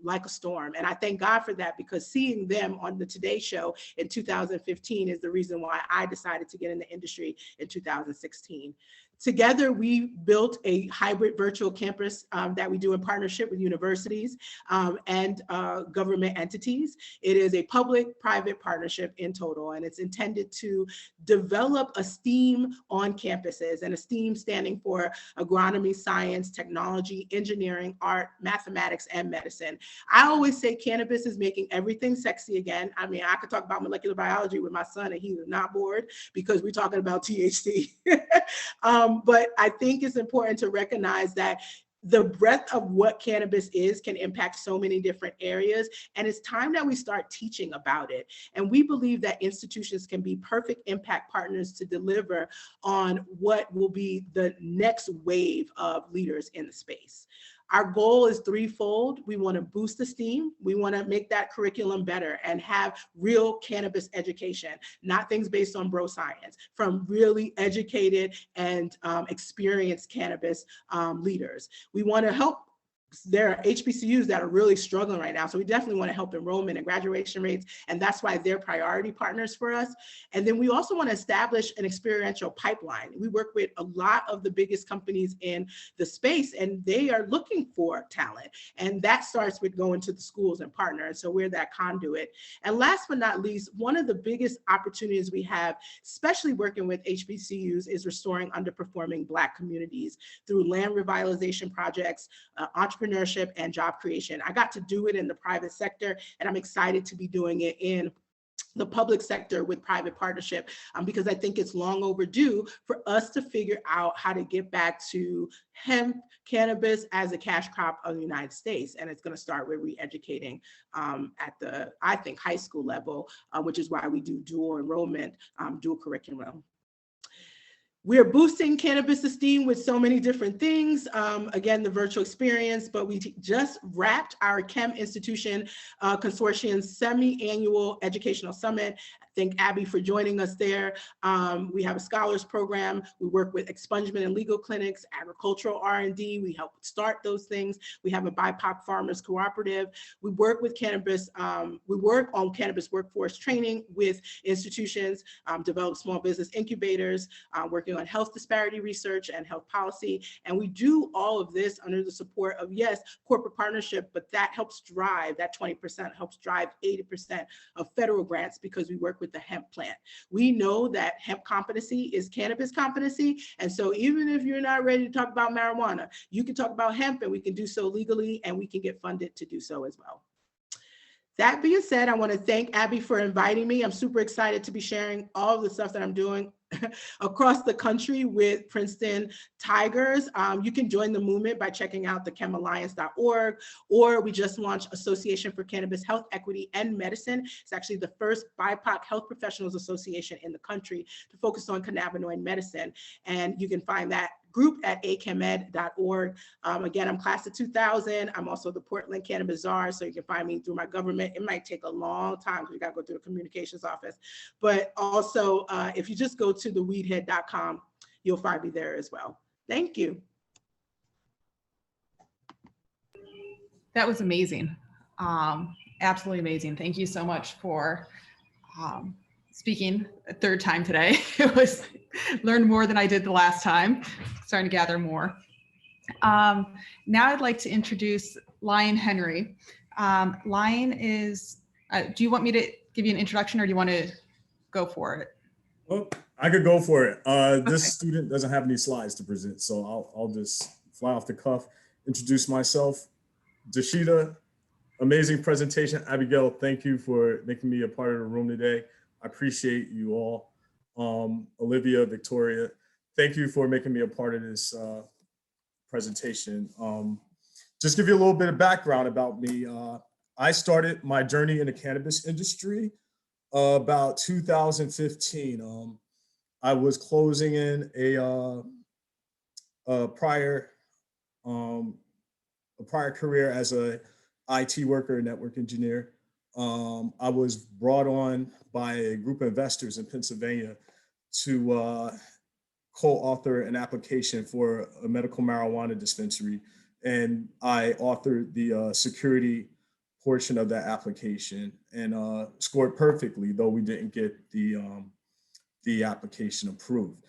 like a storm. And I thank God for that, because seeing them on the Today Show in 2015 is the reason why I decided to get in the industry in 2016. Together, we built a hybrid virtual campus that we do in partnership with universities and government entities. It is a public-private partnership in total, and it's intended to develop a STEAM on campuses, and a STEAM standing for agronomy, science, technology, engineering, art, mathematics, and medicine. I always say cannabis is making everything sexy again. I mean, I could talk about molecular biology with my son and he's not bored because we're talking about THC. But I think it's important to recognize that the breadth of what cannabis is can impact so many different areas. And it's time that we start teaching about it. And we believe that institutions can be perfect impact partners to deliver on what will be the next wave of leaders in the space. Our goal is threefold. We want to boost the STEAM. We want to make that curriculum better and have real cannabis education, not things based on bro science, from really educated and experienced cannabis leaders. We want to help. There are HBCUs that are really struggling right now. So we definitely want to help enrollment and graduation rates. And that's why they're priority partners for us. And then we also want to establish an experiential pipeline. We work with a lot of the biggest companies in the space, and they are looking for talent. And that starts with going to the schools and partner. And so we're that conduit. And last but not least, one of the biggest opportunities we have, especially working with HBCUs, is restoring underperforming Black communities through land revitalization projects, entrepreneurship, and job creation. I got to do it in the private sector, and I'm excited to be doing it in the public sector with private partnership, because I think it's long overdue for us to figure out how to get back to hemp, cannabis as a cash crop of the United States. And it's going to start with re-educating at the, I think, high school level, which is why we do dual enrollment, dual curriculum. We are boosting cannabis esteem with so many different things. Again, the virtual experience, but we just wrapped our Chem Institution Consortium's semi-annual educational summit. Thank Abby for joining us there. We have a scholars program. We work with expungement and legal clinics, agricultural R&D. We help start those things. We have a BIPOC farmers cooperative. We work with cannabis. We work on cannabis workforce training with institutions, develop small business incubators, working on health disparity research and health policy. And we do all of this under the support of, yes, corporate partnership, but that helps drive, that 20% helps drive 80% of federal grants, because we work with the hemp plant. We know that hemp competency is cannabis competency. And so even if you're not ready to talk about marijuana, you can talk about hemp, and we can do so legally, and we can get funded to do so as well. That being said, I want to thank Abby for inviting me. I'm super excited to be sharing all of the stuff that I'm doing across the country with Princeton Tigers. You can join the movement by checking out thechemalliance.org, or we just launched Association for Cannabis Health Equity and Medicine. It's actually the first BIPOC health professionals association in the country to focus on cannabinoid medicine. And you can find that group at acammed.org. Again, I'm class of 2000. I'm also the Portland Cannabis Czar, so you can find me through my government. It might take a long time because you got to go through the communications office. But also, if you just go to the WeedHead.com, you'll find me there as well. Thank you. That was amazing. Absolutely amazing. Thank you so much for speaking a third time today. It was learned more than I did the last time, starting to gather more. Now I'd like to introduce Lion Henry. Lion is, do you want me to give you an introduction, or do you want to go for it? Well, I could go for it. Okay. This student doesn't have any slides to present, so I'll just fly off the cuff. introduce myself. Dasheeda, amazing presentation. Abigail, thank you for making me a part of the room today. I appreciate you all. Olivia, Victoria, thank you for making me a part of this presentation. Just give you a little bit of background about me. I started my journey in the cannabis industry about 2015. I was closing in a prior career as a IT worker, network engineer. I was brought on by a group of investors in Pennsylvania to co-author an application for a medical marijuana dispensary. And I authored the security portion of that application and scored perfectly, though we didn't get the application approved.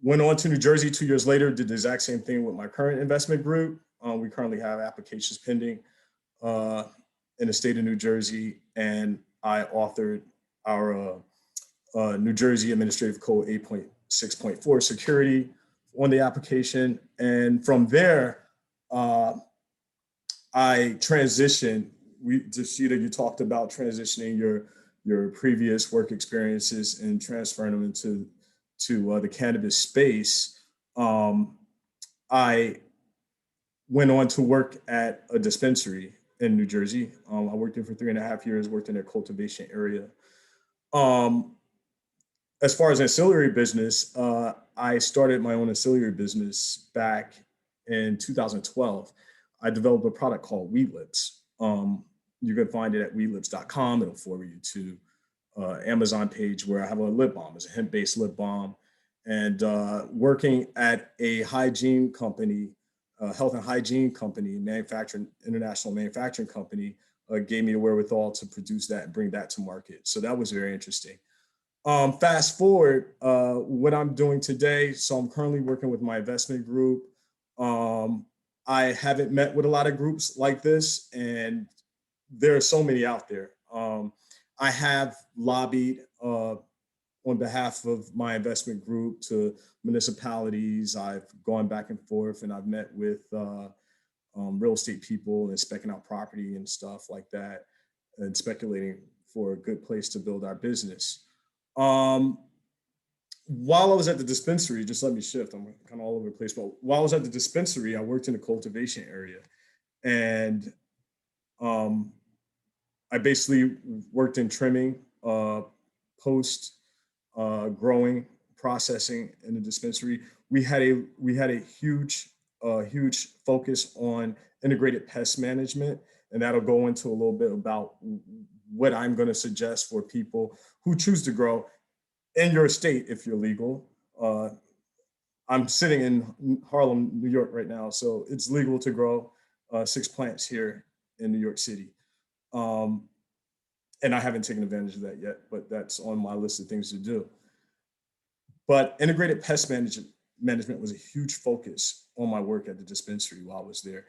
Went on to New Jersey 2 years later, did the exact same thing with my current investment group. We currently have applications pending in the state of New Jersey, and I authored our New Jersey Administrative Code 8.6.4 security on the application. And from there, I transitioned. Dasheeda, you talked about transitioning your previous work experiences and transferring them into the cannabis space. I went on to work at a dispensary in New Jersey. I worked there for 3.5 years, worked in their cultivation area. As far as ancillary business, I started my own ancillary business back in 2012. I developed a product called WeedLips. You can find it at weedlips.com. It'll forward you to Amazon page where I have a lip balm. It's a hemp-based lip balm. And working at a hygiene company, health and hygiene company, international manufacturing company, gave me the wherewithal to produce that and bring that to market. So that was very interesting. Fast forward, what I'm doing today. So I'm currently working with my investment group. I haven't met with a lot of groups like this, and there are so many out there. I have lobbied on behalf of my investment group to municipalities. I've gone back and forth, and I've met with real estate people and specking out property and stuff like that, and speculating for a good place to build our business. While I was at the dispensary, just let me shift, I'm kind of all over the place, but while I was at the dispensary, I worked in the cultivation area. And I basically worked in trimming, post growing, processing in the dispensary. We had a huge focus on integrated pest management, and that'll go into a little bit about what I'm going to suggest for people who choose to grow in your state if you're legal. I'm sitting in Harlem, New York right now, so it's legal to grow 6 plants here in New York City. And I haven't taken advantage of that yet, but that's on my list of things to do. But integrated pest management was a huge focus on my work at the dispensary while I was there.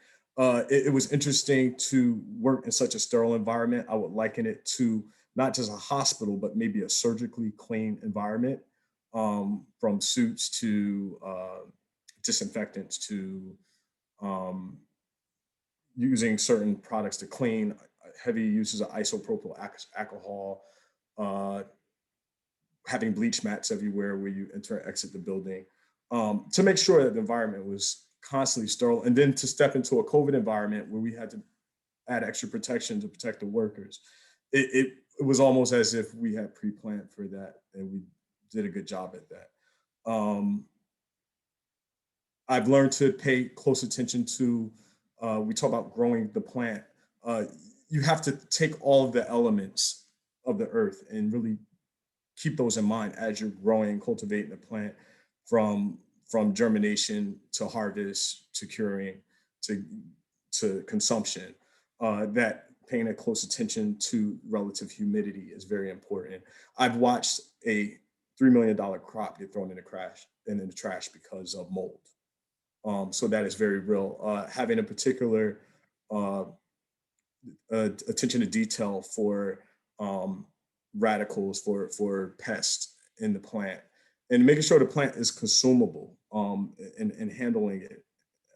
It was interesting to work in such a sterile environment. I would liken it to not just a hospital, but maybe a surgically clean environment, from suits to disinfectants to using certain products to clean, heavy uses of isopropyl alcohol, having bleach mats everywhere where you enter and exit the building, to make sure that the environment was constantly sterile. And then to step into a COVID environment where we had to add extra protection to protect the workers. It was almost as if we had pre-planned for that, and we did a good job at that. I've learned to pay close attention to, we talk about growing the plant. You have to take all of the elements of the earth and really keep those in mind as you're growing and cultivating the plant, from germination to harvest to curing to consumption. That paying a close attention to relative humidity is very important. I've watched a $3 million crop get thrown in the trash because of mold. So that is very real. Having a particular attention to detail for radicals, for pests in the plant, and making sure the plant is consumable, and handling it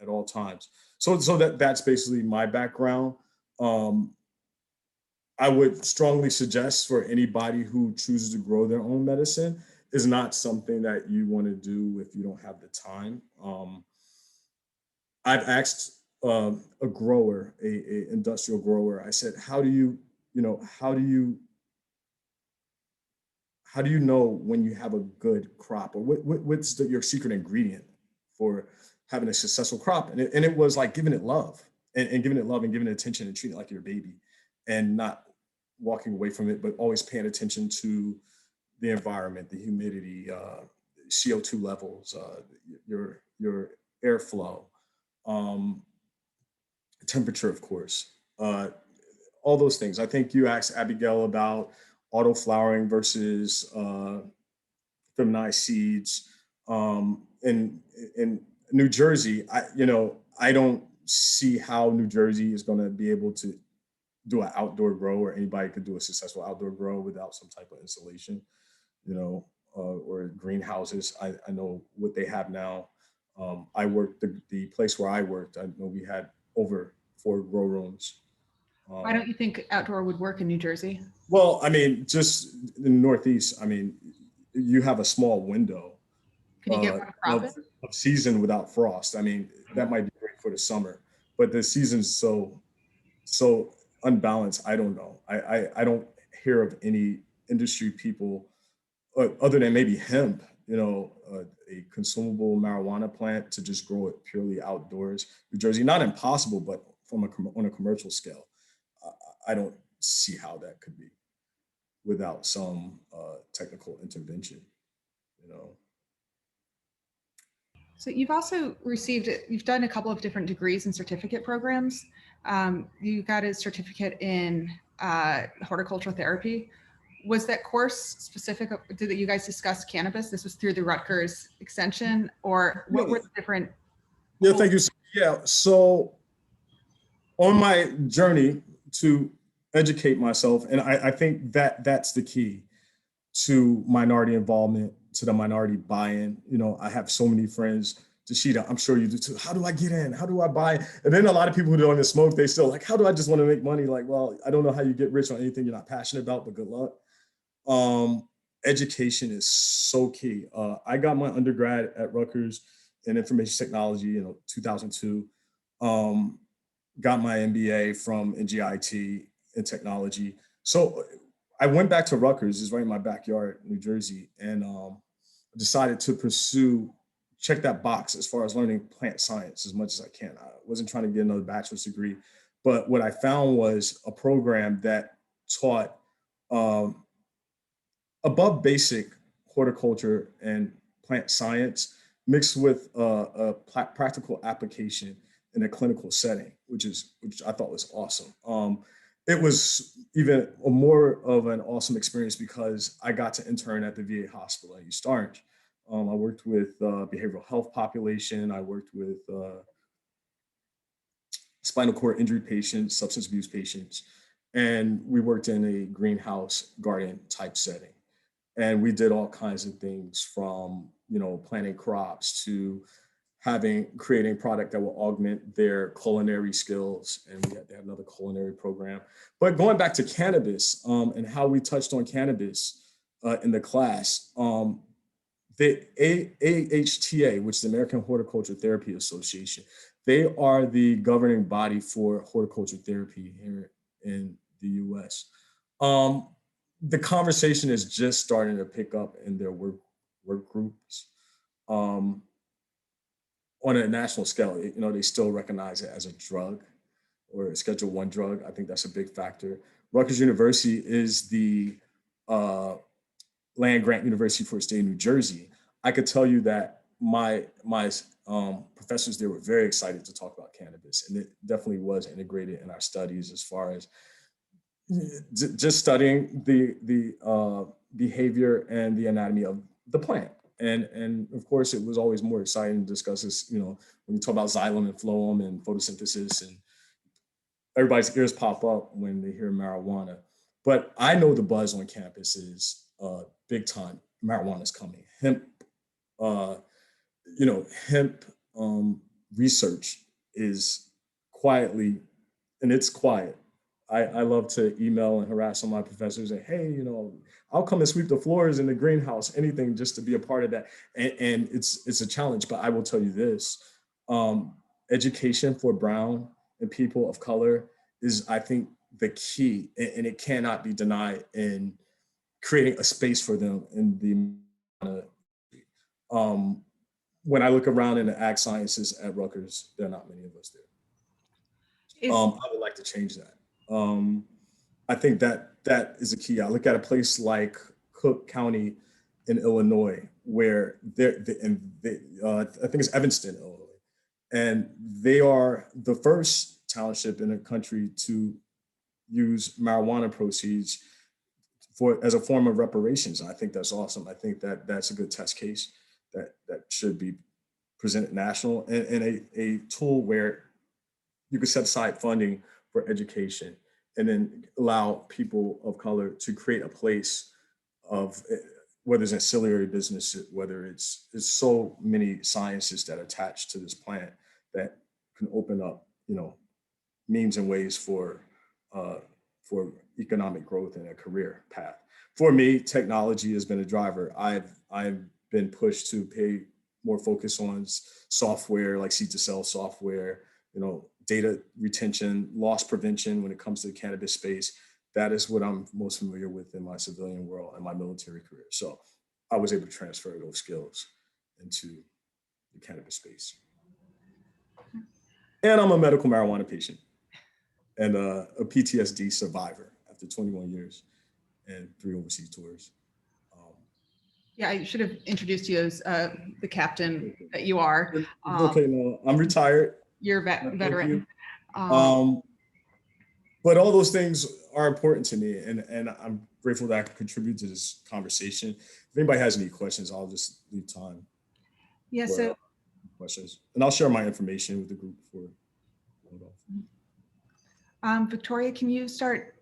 at all times. So that's basically my background. I would strongly suggest for anybody who chooses to grow their own medicine is not something that you want to do if you don't have the time. I've asked a grower, a industrial grower, I said, how do you know when you have a good crop, or what's your secret ingredient for having a successful crop? And it was like giving it love and giving it love and giving it attention and treating it like your baby, and not walking away from it, but always paying attention to the environment, the humidity, CO2 levels, your airflow, temperature, of course, all those things. I think you asked Abigail about auto flowering versus feminized seeds. In New Jersey, I don't see how New Jersey is going to be able to do an outdoor grow, or anybody could do a successful outdoor grow without some type of insulation, or greenhouses. I know what they have now. I worked the place where I worked. I know we had over 4 grow rooms. Why don't you think outdoor would work in New Jersey? Well, I mean, just in the Northeast, I mean, you have a small window Can you get one crop in? of season without frost. I mean, that might be great for the summer, but the season's so unbalanced. I don't know. I don't hear of any industry people other than maybe hemp, a consumable marijuana plant, to just grow it purely outdoors. New Jersey, not impossible, but on a commercial scale, I don't see how that could be without some technical intervention, So you've also you've done a couple of different degrees and certificate programs. You got a certificate in horticultural therapy. Was that course specific? Did you guys discuss cannabis? This was through the Rutgers extension, or what were the different? Yeah, thank you. Yeah, so on my journey to educate myself, and I think that's the key to minority involvement, to the minority buy-in. I have so many friends, Dasheeda, I'm sure you do too. How do I get in? How do I buy? And then a lot of people who don't even smoke, they still like, how do I just want to make money? Like, well, I don't know how you get rich on anything you're not passionate about, but good luck. Education is so key. I got my undergrad at Rutgers in information technology, 2002. Got my MBA from NGIT in technology. So I went back to Rutgers, is right in my backyard, New Jersey, and decided to check that box as far as learning plant science as much as I can. I wasn't trying to get another bachelor's degree, but what I found was a program that taught above basic horticulture and plant science mixed with a practical application in a clinical setting, which I thought was awesome. It was even more of an awesome experience because I got to intern at the VA hospital at East Orange. I worked with behavioral health population. I worked with spinal cord injury patients, substance abuse patients, and we worked in a greenhouse garden type setting. And we did all kinds of things from, planting crops to creating product that will augment their culinary skills. And we had to have another culinary program. But going back to cannabis and how we touched on cannabis in the class, the AHTA, which is the American Horticulture Therapy Association, they are the governing body for horticulture therapy here in the US. The conversation is just starting to pick up in their work groups. On a national scale, they still recognize it as a drug or a Schedule I drug. I think that's a big factor. Rutgers University is the land grant university for the state of New Jersey. I could tell you that my professors there were very excited to talk about cannabis, and it definitely was integrated in our studies as far as just studying the behavior and the anatomy of the plant. And of course, it was always more exciting to discuss this, when you talk about xylem and phloem and photosynthesis, and everybody's ears pop up when they hear marijuana. But I know the buzz on campus is big time. Marijuana is coming. Hemp, hemp research is quietly, and it's quiet. I love to email and harass some of my professors and, hey, I'll come and sweep the floors in the greenhouse, anything just to be a part of that. And it's a challenge, but I will tell you this, education for Brown and people of color is, I think, the key, and it cannot be denied in creating a space for them in the, when I look around in the ag sciences at Rutgers, there are not many of us there. I would like to change that. I think that is a key. I look at a place like Cook County in Illinois, where I think it's Evanston, Illinois, and they are the first township in the country to use marijuana proceeds as a form of reparations. I think that's awesome. I think that's a good test case that should be presented national, and a tool where you could set aside funding for education and then allow people of color to create a place of, whether it's ancillary business, whether it's so many sciences that attach to this plant that can open up, means and ways for economic growth and a career path. For me, technology has been a driver. I've been pushed to pay more focus on software like seed-to-sale software, data retention, loss prevention when it comes to the cannabis space. That is what I'm most familiar with in my civilian world and my military career. So I was able to transfer those skills into the cannabis space. And I'm a medical marijuana patient and a PTSD survivor after 21 years and 3 overseas tours. Yeah, I should have introduced you as the captain that you are. Okay, no, I'm retired. You're a veteran. But all those things are important to me, and I'm grateful that I can contribute to this conversation. If anybody has any questions, I'll just leave time. Yeah, for so questions, and I'll share my information with the group for. Victoria, can you start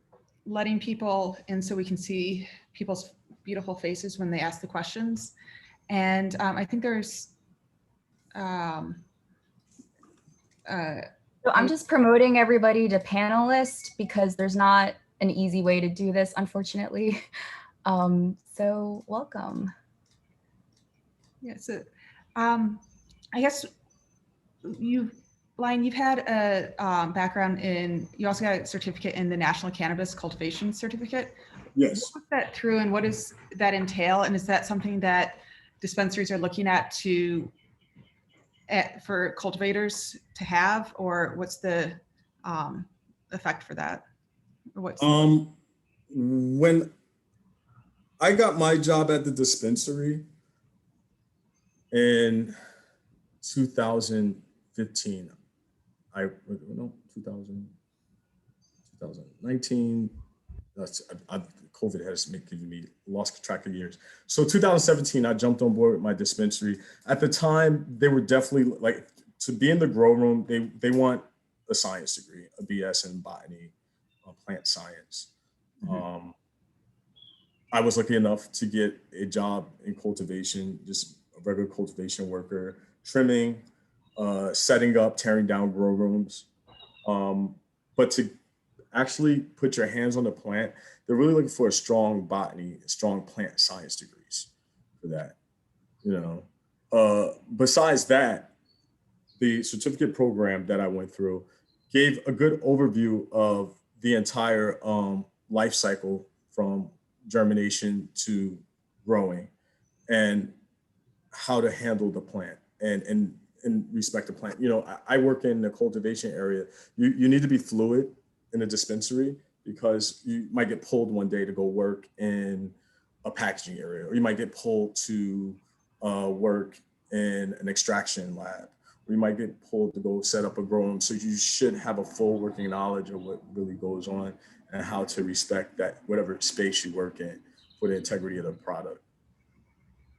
letting people in so we can see people's beautiful faces when they ask the questions? And I think there's So I'm just promoting everybody to panelist because there's not an easy way to do this, unfortunately. So welcome. Yeah, so I guess Lion, you've had a background you also got a certificate in the National Cannabis Cultivation Certificate. Yes. What was that through, and what does that entail? And is that something that dispensaries are looking at for cultivators to have, or what's the effect for that? Or what's when I got my job at the dispensary in 2015, 2019. COVID has given me lost track of years. So 2017, I jumped on board with my dispensary. At the time, they were definitely like, to be in the grow room, they want a science degree, a BS in botany, plant science. Mm-hmm. I was lucky enough to get a job in cultivation, just a regular cultivation worker, trimming, setting up, tearing down grow rooms. But to actually put your hands on the plant, they're really looking for a strong botany, strong plant science degrees for that. Besides that, the certificate program that I went through gave a good overview of the entire life cycle from germination to growing and how to handle the plant and respect the plant. I work in the cultivation area. You need to be fluid in a dispensary because you might get pulled one day to go work in a packaging area, or you might get pulled to work in an extraction lab, or you might get pulled to go set up a grow room. So you should have a full working knowledge of what really goes on and how to respect that whatever space you work in for the integrity of the product.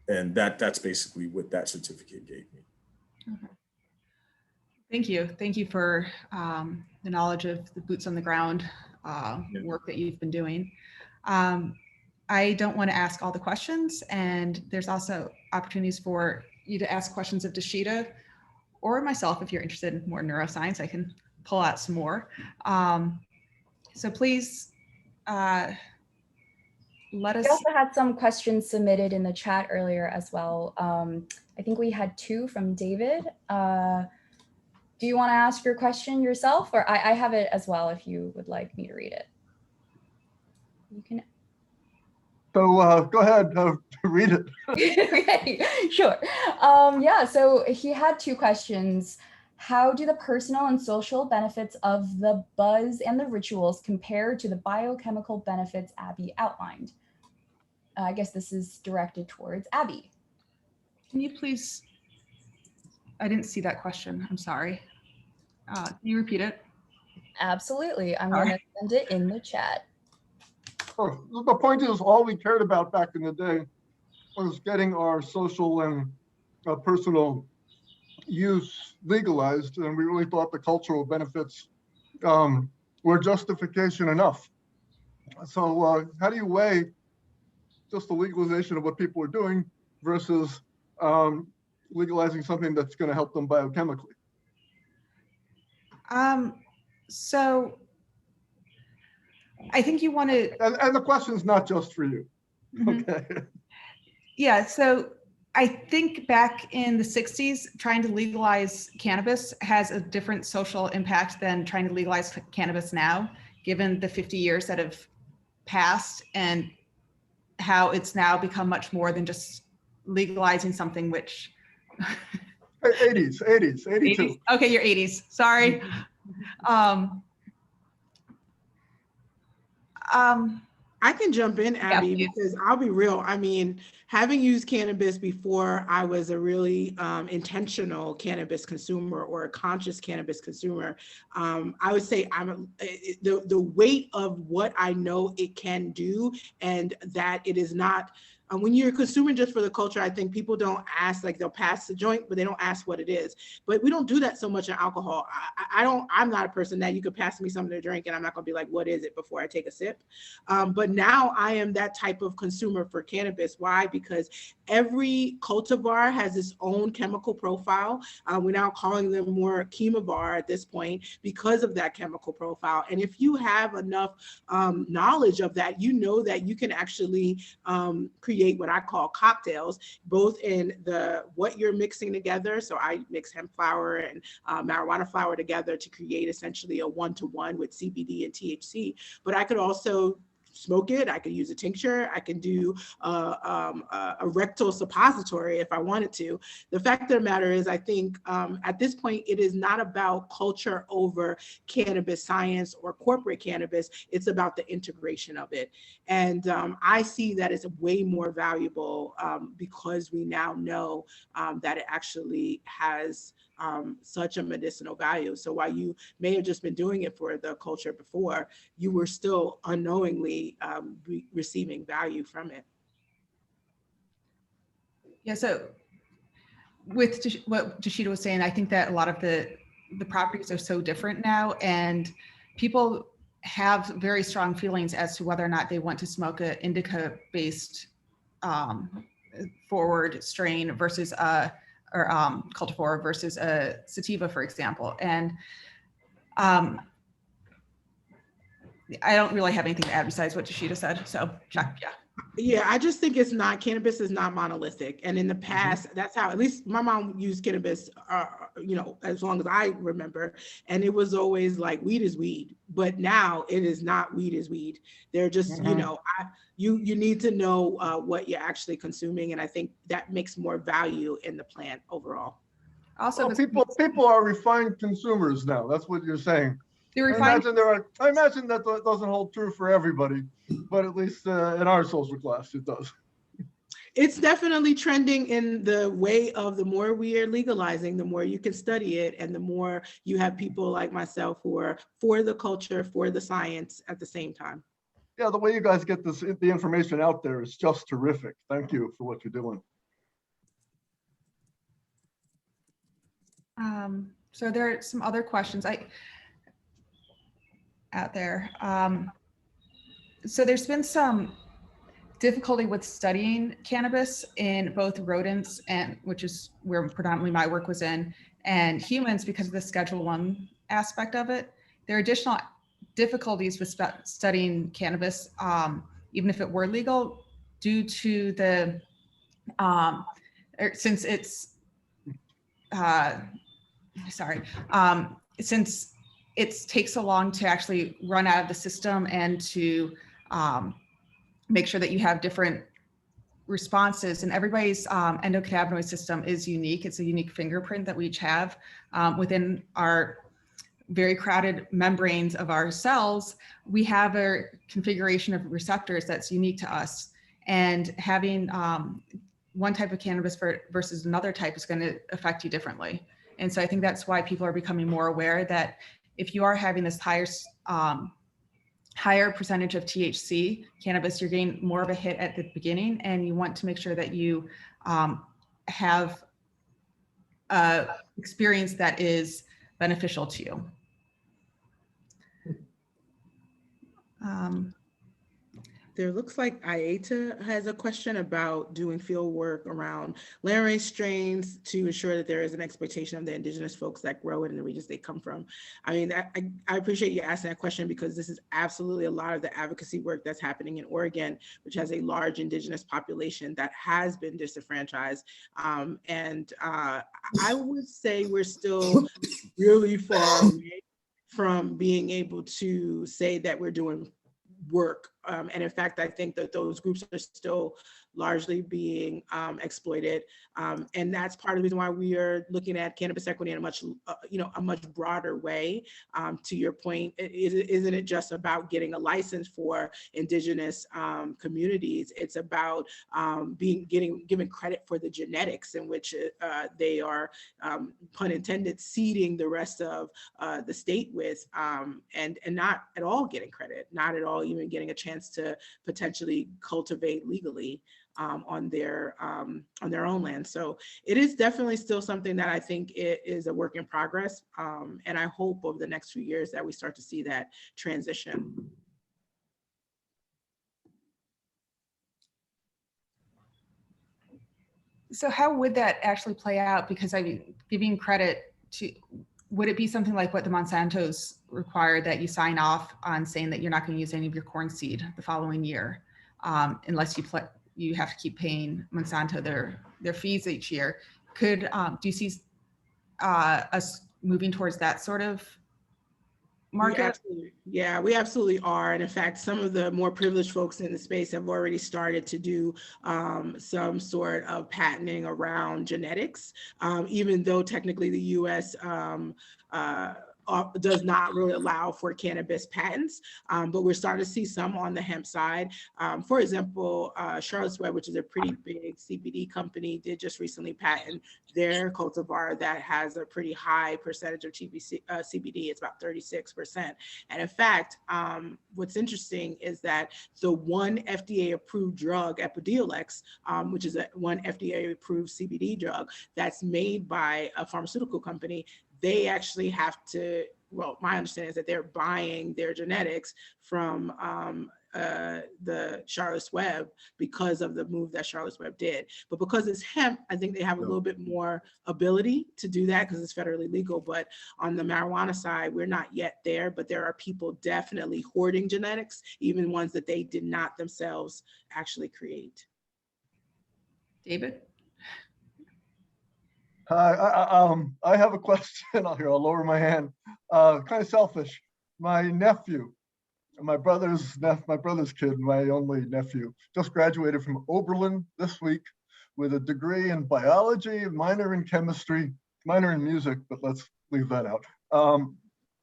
And that's basically what that certificate gave me. Okay. Thank you. Thank you for the knowledge of the boots on the ground work that you've been doing. I don't want to ask all the questions, and there's also opportunities for you to ask questions of Dasheeda or myself, if you're interested in more neuroscience, I can pull out some more. So please let us. We also had some questions submitted in the chat earlier as well. I think we had 2 from David. Do you want to ask your question yourself, or I have it as well if you would like me to read it? You can. So go ahead, read it. Okay, sure. Yeah, so he had 2 questions. How do the personal and social benefits of the buzz and the rituals compare to the biochemical benefits Abby outlined? I guess this is directed towards Abby. Can you please, I didn't see that question, I'm sorry. Can you repeat it? Absolutely, I'm going to send it in the chat. Oh, the point is, all we cared about back in the day was getting our social and personal use legalized, and we really thought the cultural benefits were justification enough. So how do you weigh just the legalization of what people are doing versus legalizing something that's going to help them biochemically? So I think you want to. And the question's not just for you. Okay. Yeah, so I think back in the 60s, trying to legalize cannabis has a different social impact than trying to legalize cannabis now, given the 50 years that have passed and how it's now become much more than just legalizing something which 80s, 82. 80s. Okay, you're 80s. Sorry. I can jump in, Abby, Yeah, because I'll be real. I mean, having used cannabis before I was a really intentional cannabis consumer or a conscious cannabis consumer, I would say the weight of what I know it can do, and that it is not, when you're consuming just for the culture, I think people don't ask, like they'll pass the joint, but they don't ask what it is. But we don't do that so much in alcohol. I'm not a person that you could pass me something to drink and I'm not gonna be like, what is it, before I take a sip. But now I am that type of consumer for cannabis. Why? Because every cultivar has its own chemical profile. We're now calling them more chemovar at this point because of that chemical profile. And if you have enough knowledge of that, you know that you can actually create what I call cocktails, both in what you're mixing together. So I mix hemp flower and marijuana flower together to create essentially a 1-to-1 with CBD and THC. But I could also smoke it. I could use a tincture. I can do a rectal suppository if I wanted to. The fact of the matter is, I think at this point, it is not about culture over cannabis science or corporate cannabis. It's about the integration of it. And I see that as way more valuable because we now know that it actually has such a medicinal value. So while you may have just been doing it for the culture before, you were still unknowingly receiving value from it. Yeah, so with what Dasheeda was saying, I think that a lot of the properties are so different now, and people have very strong feelings as to whether or not they want to smoke an indica-based forward strain versus cultivar versus a sativa, for example. And I don't really have anything to add besides what Dasheeda said. So yeah. Yeah, I just think cannabis is not monolithic. And in the past, that's how, at least my mom used cannabis, as long as I remember. And it was always like, weed is weed. But now it is not weed is weed. They're just, you need to know what you're actually consuming. And I think that makes more value in the plant overall. Also, well, people are refined consumers now. That's what you're saying. I imagine that doesn't hold true for everybody, but at least in our social class, it does. It's definitely trending in the way of the more we are legalizing, the more you can study it, and the more you have people like myself who are for the culture, for the science at the same time. Yeah, the way you guys get the information out there is just terrific. Thank you for what you're doing. So there are some other questions out there. So there's been some difficulty with studying cannabis in both rodents, and which is where predominantly my work was in, And humans, because of the Schedule I aspect of it, there are additional difficulties with studying cannabis, even if it were legal, due to the, since it's, since it takes so long to actually run out of the system and to make sure that you have different responses, and everybody's endocannabinoid system is unique. It's a unique fingerprint that we each have within our very crowded membranes of our cells. We have a configuration of receptors that's unique to us, and having one type of cannabis versus another type is going to affect you differently. And so I think that's why people are becoming more aware that if you are having this higher percentage of THC cannabis, you're getting more of a hit at the beginning, and you want to make sure that you have a experience that is beneficial to you. There looks like Ayeta has a question about doing field work around landrace strains to ensure that there is an exploitation of the indigenous folks that grow it in the regions they come from. I mean, I appreciate you asking that question, because this is absolutely a lot of the advocacy work that's happening in Oregon, which has a large indigenous population that has been disenfranchised. I would say we're still really far away from being able to say that we're doing work. And in fact, I think that those groups are still largely being exploited. And that's part of the reason why we are looking at cannabis equity in a much, a much broader way. To your point, isn't it just about getting a license for indigenous communities? It's about given credit for the genetics in which they are, pun intended, seeding the rest of the state with, and not at all getting credit, not at all even getting a chance to potentially cultivate legally on their own land. So it is definitely still something that I think it is a work in progress. And I hope over the next few years that we start to see that transition. So how would that actually play out? Because I mean, giving credit to, would it be something like what the Monsantos require, that you sign off on saying that you're not going to use any of your corn seed the following year, unless you have to keep paying Monsanto their fees each year? Do you see us moving towards that sort of market? We absolutely are. And in fact, some of the more privileged folks in the space have already started to do some sort of patenting around genetics, even though technically the US does not really allow for cannabis patents, but we're starting to see some on the hemp side. For example, Charlotte's Web, which is a pretty big CBD company, did just recently patent their cultivar that has a pretty high percentage of CBD. It's about 36%. And in fact, what's interesting is that the one FDA-approved drug, Epidiolex, which is one FDA-approved CBD drug that's made by a pharmaceutical company, they actually have to, well, my understanding is that they're buying their genetics from the Charlotte's Web because of the move that Charlotte's Web did. But because it's hemp, I think they have a little bit more ability to do that because it's federally legal. But on the marijuana side, we're not yet there, but there are people definitely hoarding genetics, even ones that they did not themselves actually create. David? I have a question. I'll lower my hand. Kind of selfish. My nephew, my brother's kid, my only nephew, just graduated from Oberlin this week with a degree in biology, minor in chemistry, minor in music, but let's leave that out.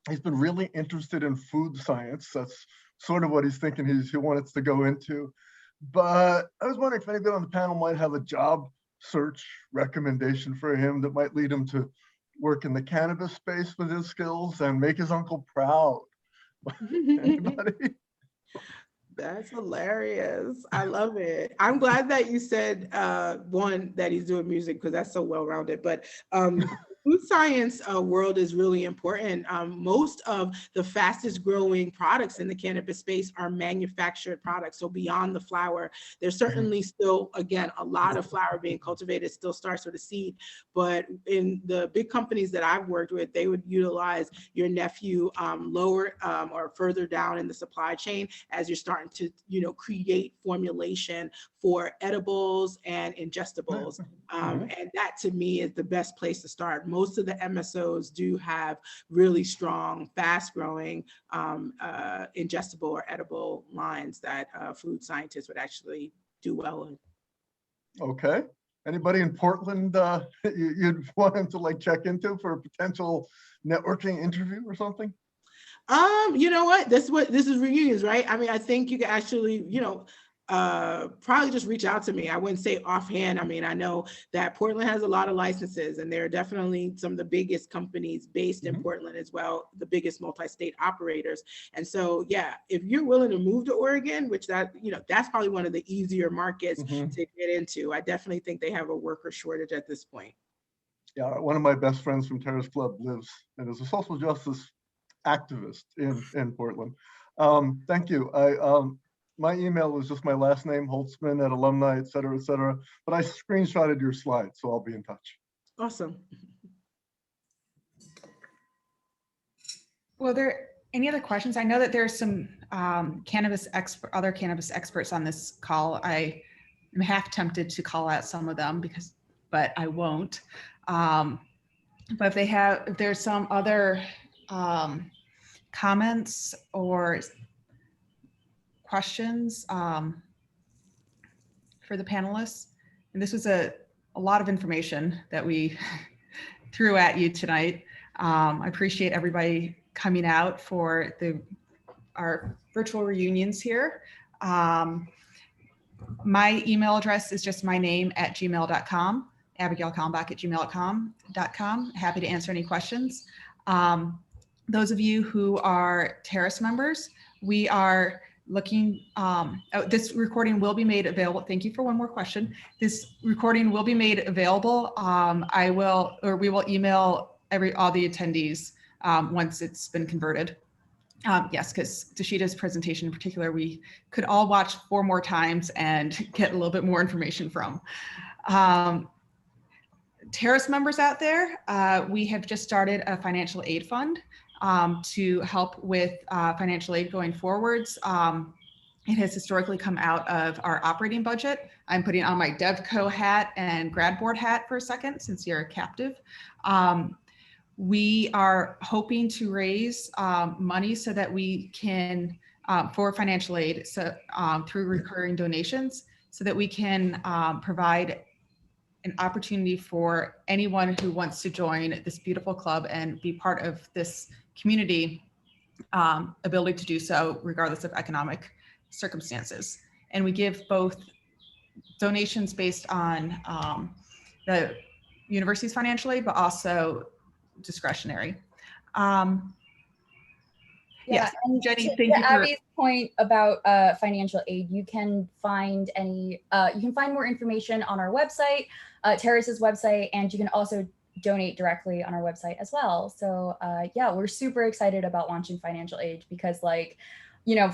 He's been really interested in food science. That's sort of what he's thinking he wants to go into. But I was wondering if anybody on the panel might have a job search recommendation for him that might lead him to work in the cannabis space with his skills and make his uncle proud. Anybody? That's hilarious. I love it. I'm glad that you said one, that he's doing music, because that's so well-rounded. But food science world is really important. Most of the fastest growing products in the cannabis space are manufactured products. So beyond the flower, there's certainly still, again, a lot of flower being cultivated. It still starts with a seed. But in the big companies that I've worked with, they would utilize your nephew lower or further down in the supply chain as you're starting to, create formulation for edibles and ingestibles. And that to me is the best place to start. Most of the MSOs do have really strong, fast growing ingestible or edible lines that food scientists would actually do well in. Okay. Anybody in Portland you'd want him to like check into for a potential networking interview or something? You know what? This is reunions, right? I mean, I think you can actually, probably just reach out to me. I wouldn't say offhand. I mean, I know that Portland has a lot of licenses, and there are definitely some of the biggest companies based in Portland as well, the biggest multi-state operators. And so, yeah, if you're willing to move to Oregon, which that's probably one of the easier markets to get into. I definitely think they have a worker shortage at this point. Yeah, one of my best friends from Terrace Club lives and is a social justice activist in Portland. Thank you. My email was just my last name, Holtzman at alumni, et cetera, but I screenshotted your slide, so I'll be in touch. Awesome. Well, there any other questions? I know that there's some other cannabis experts on this call. I am half tempted to call out some of them but I won't. But if there's some other comments or questions for the panelists, and this was a lot of information that we threw at you tonight. I appreciate everybody coming out for our virtual reunions here. My email address is just my name @gmail.com, abigailkalmbach@gmail.com. Happy to answer any questions. Those of you who are Terrace members, we are looking, this recording will be made available. Thank you for one more question. This recording will be made available. We will email all the attendees once it's been converted. Yes, because Dasheeda's presentation in particular, we could all watch 4 more times and get a little bit more information from. Terrace members out there, we have just started a financial aid fund to help with financial aid going forwards. It has historically come out of our operating budget. I'm putting on my DevCo hat and grad board hat for a second, since you're a captive. We are hoping to raise money so that we can, for financial aid, so through recurring donations, so that we can provide an opportunity for anyone who wants to join this beautiful club and be part of this community, ability to do so regardless of economic circumstances. And we give both donations based on the university's financial aid, but also discretionary. Yes, and Jenny, to thank you for Abby's point about financial aid. You can find more information on our website, Terrace's website, and you can also donate directly on our website as well. So yeah, we're super excited about launching financial aid because, like,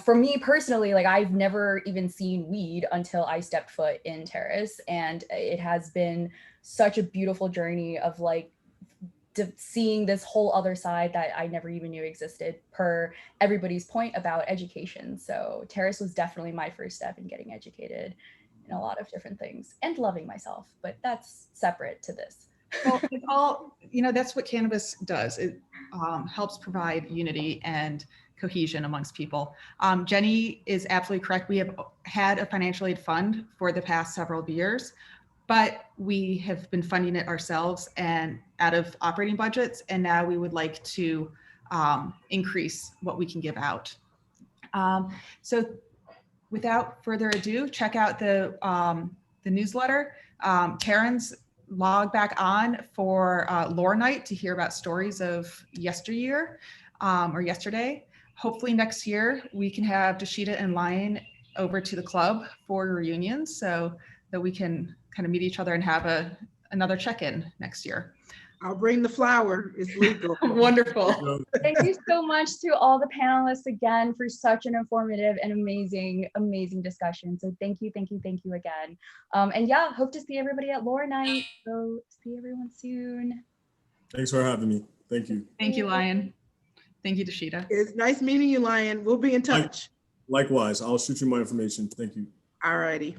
for me personally, like, I've never even seen weed until I stepped foot in Terrace, and it has been such a beautiful journey of like seeing this whole other side that I never even knew existed, per everybody's point about education. So Terrace was definitely my first step in getting educated in a lot of different things and loving myself, but that's separate to this. Well, it's all, that's what cannabis does. It helps provide unity and cohesion amongst people. Jenny is absolutely correct. We have had a financial aid fund for the past several years, but we have been funding it ourselves and out of operating budgets. And now we would like to increase what we can give out. So without further ado, check out the newsletter. Karen's log back on for Lore Night to hear about stories of yesteryear or yesterday. Hopefully next year we can have Dasheeda and Lion over to the club for reunions so that we can kind of meet each other and have another check-in next year. I'll bring the flower. It's legal. Wonderful. Thank you so much to all the panelists again for such an informative and amazing discussion. So thank you again. And yeah, hope to see everybody at Lore Night. So see everyone soon. Thanks for having me. Thank you. Thank you, Lion. Thank you, Dasheeda. It's nice meeting you, Lion. We'll be in touch. Likewise, I'll shoot you my information. Thank you. All righty.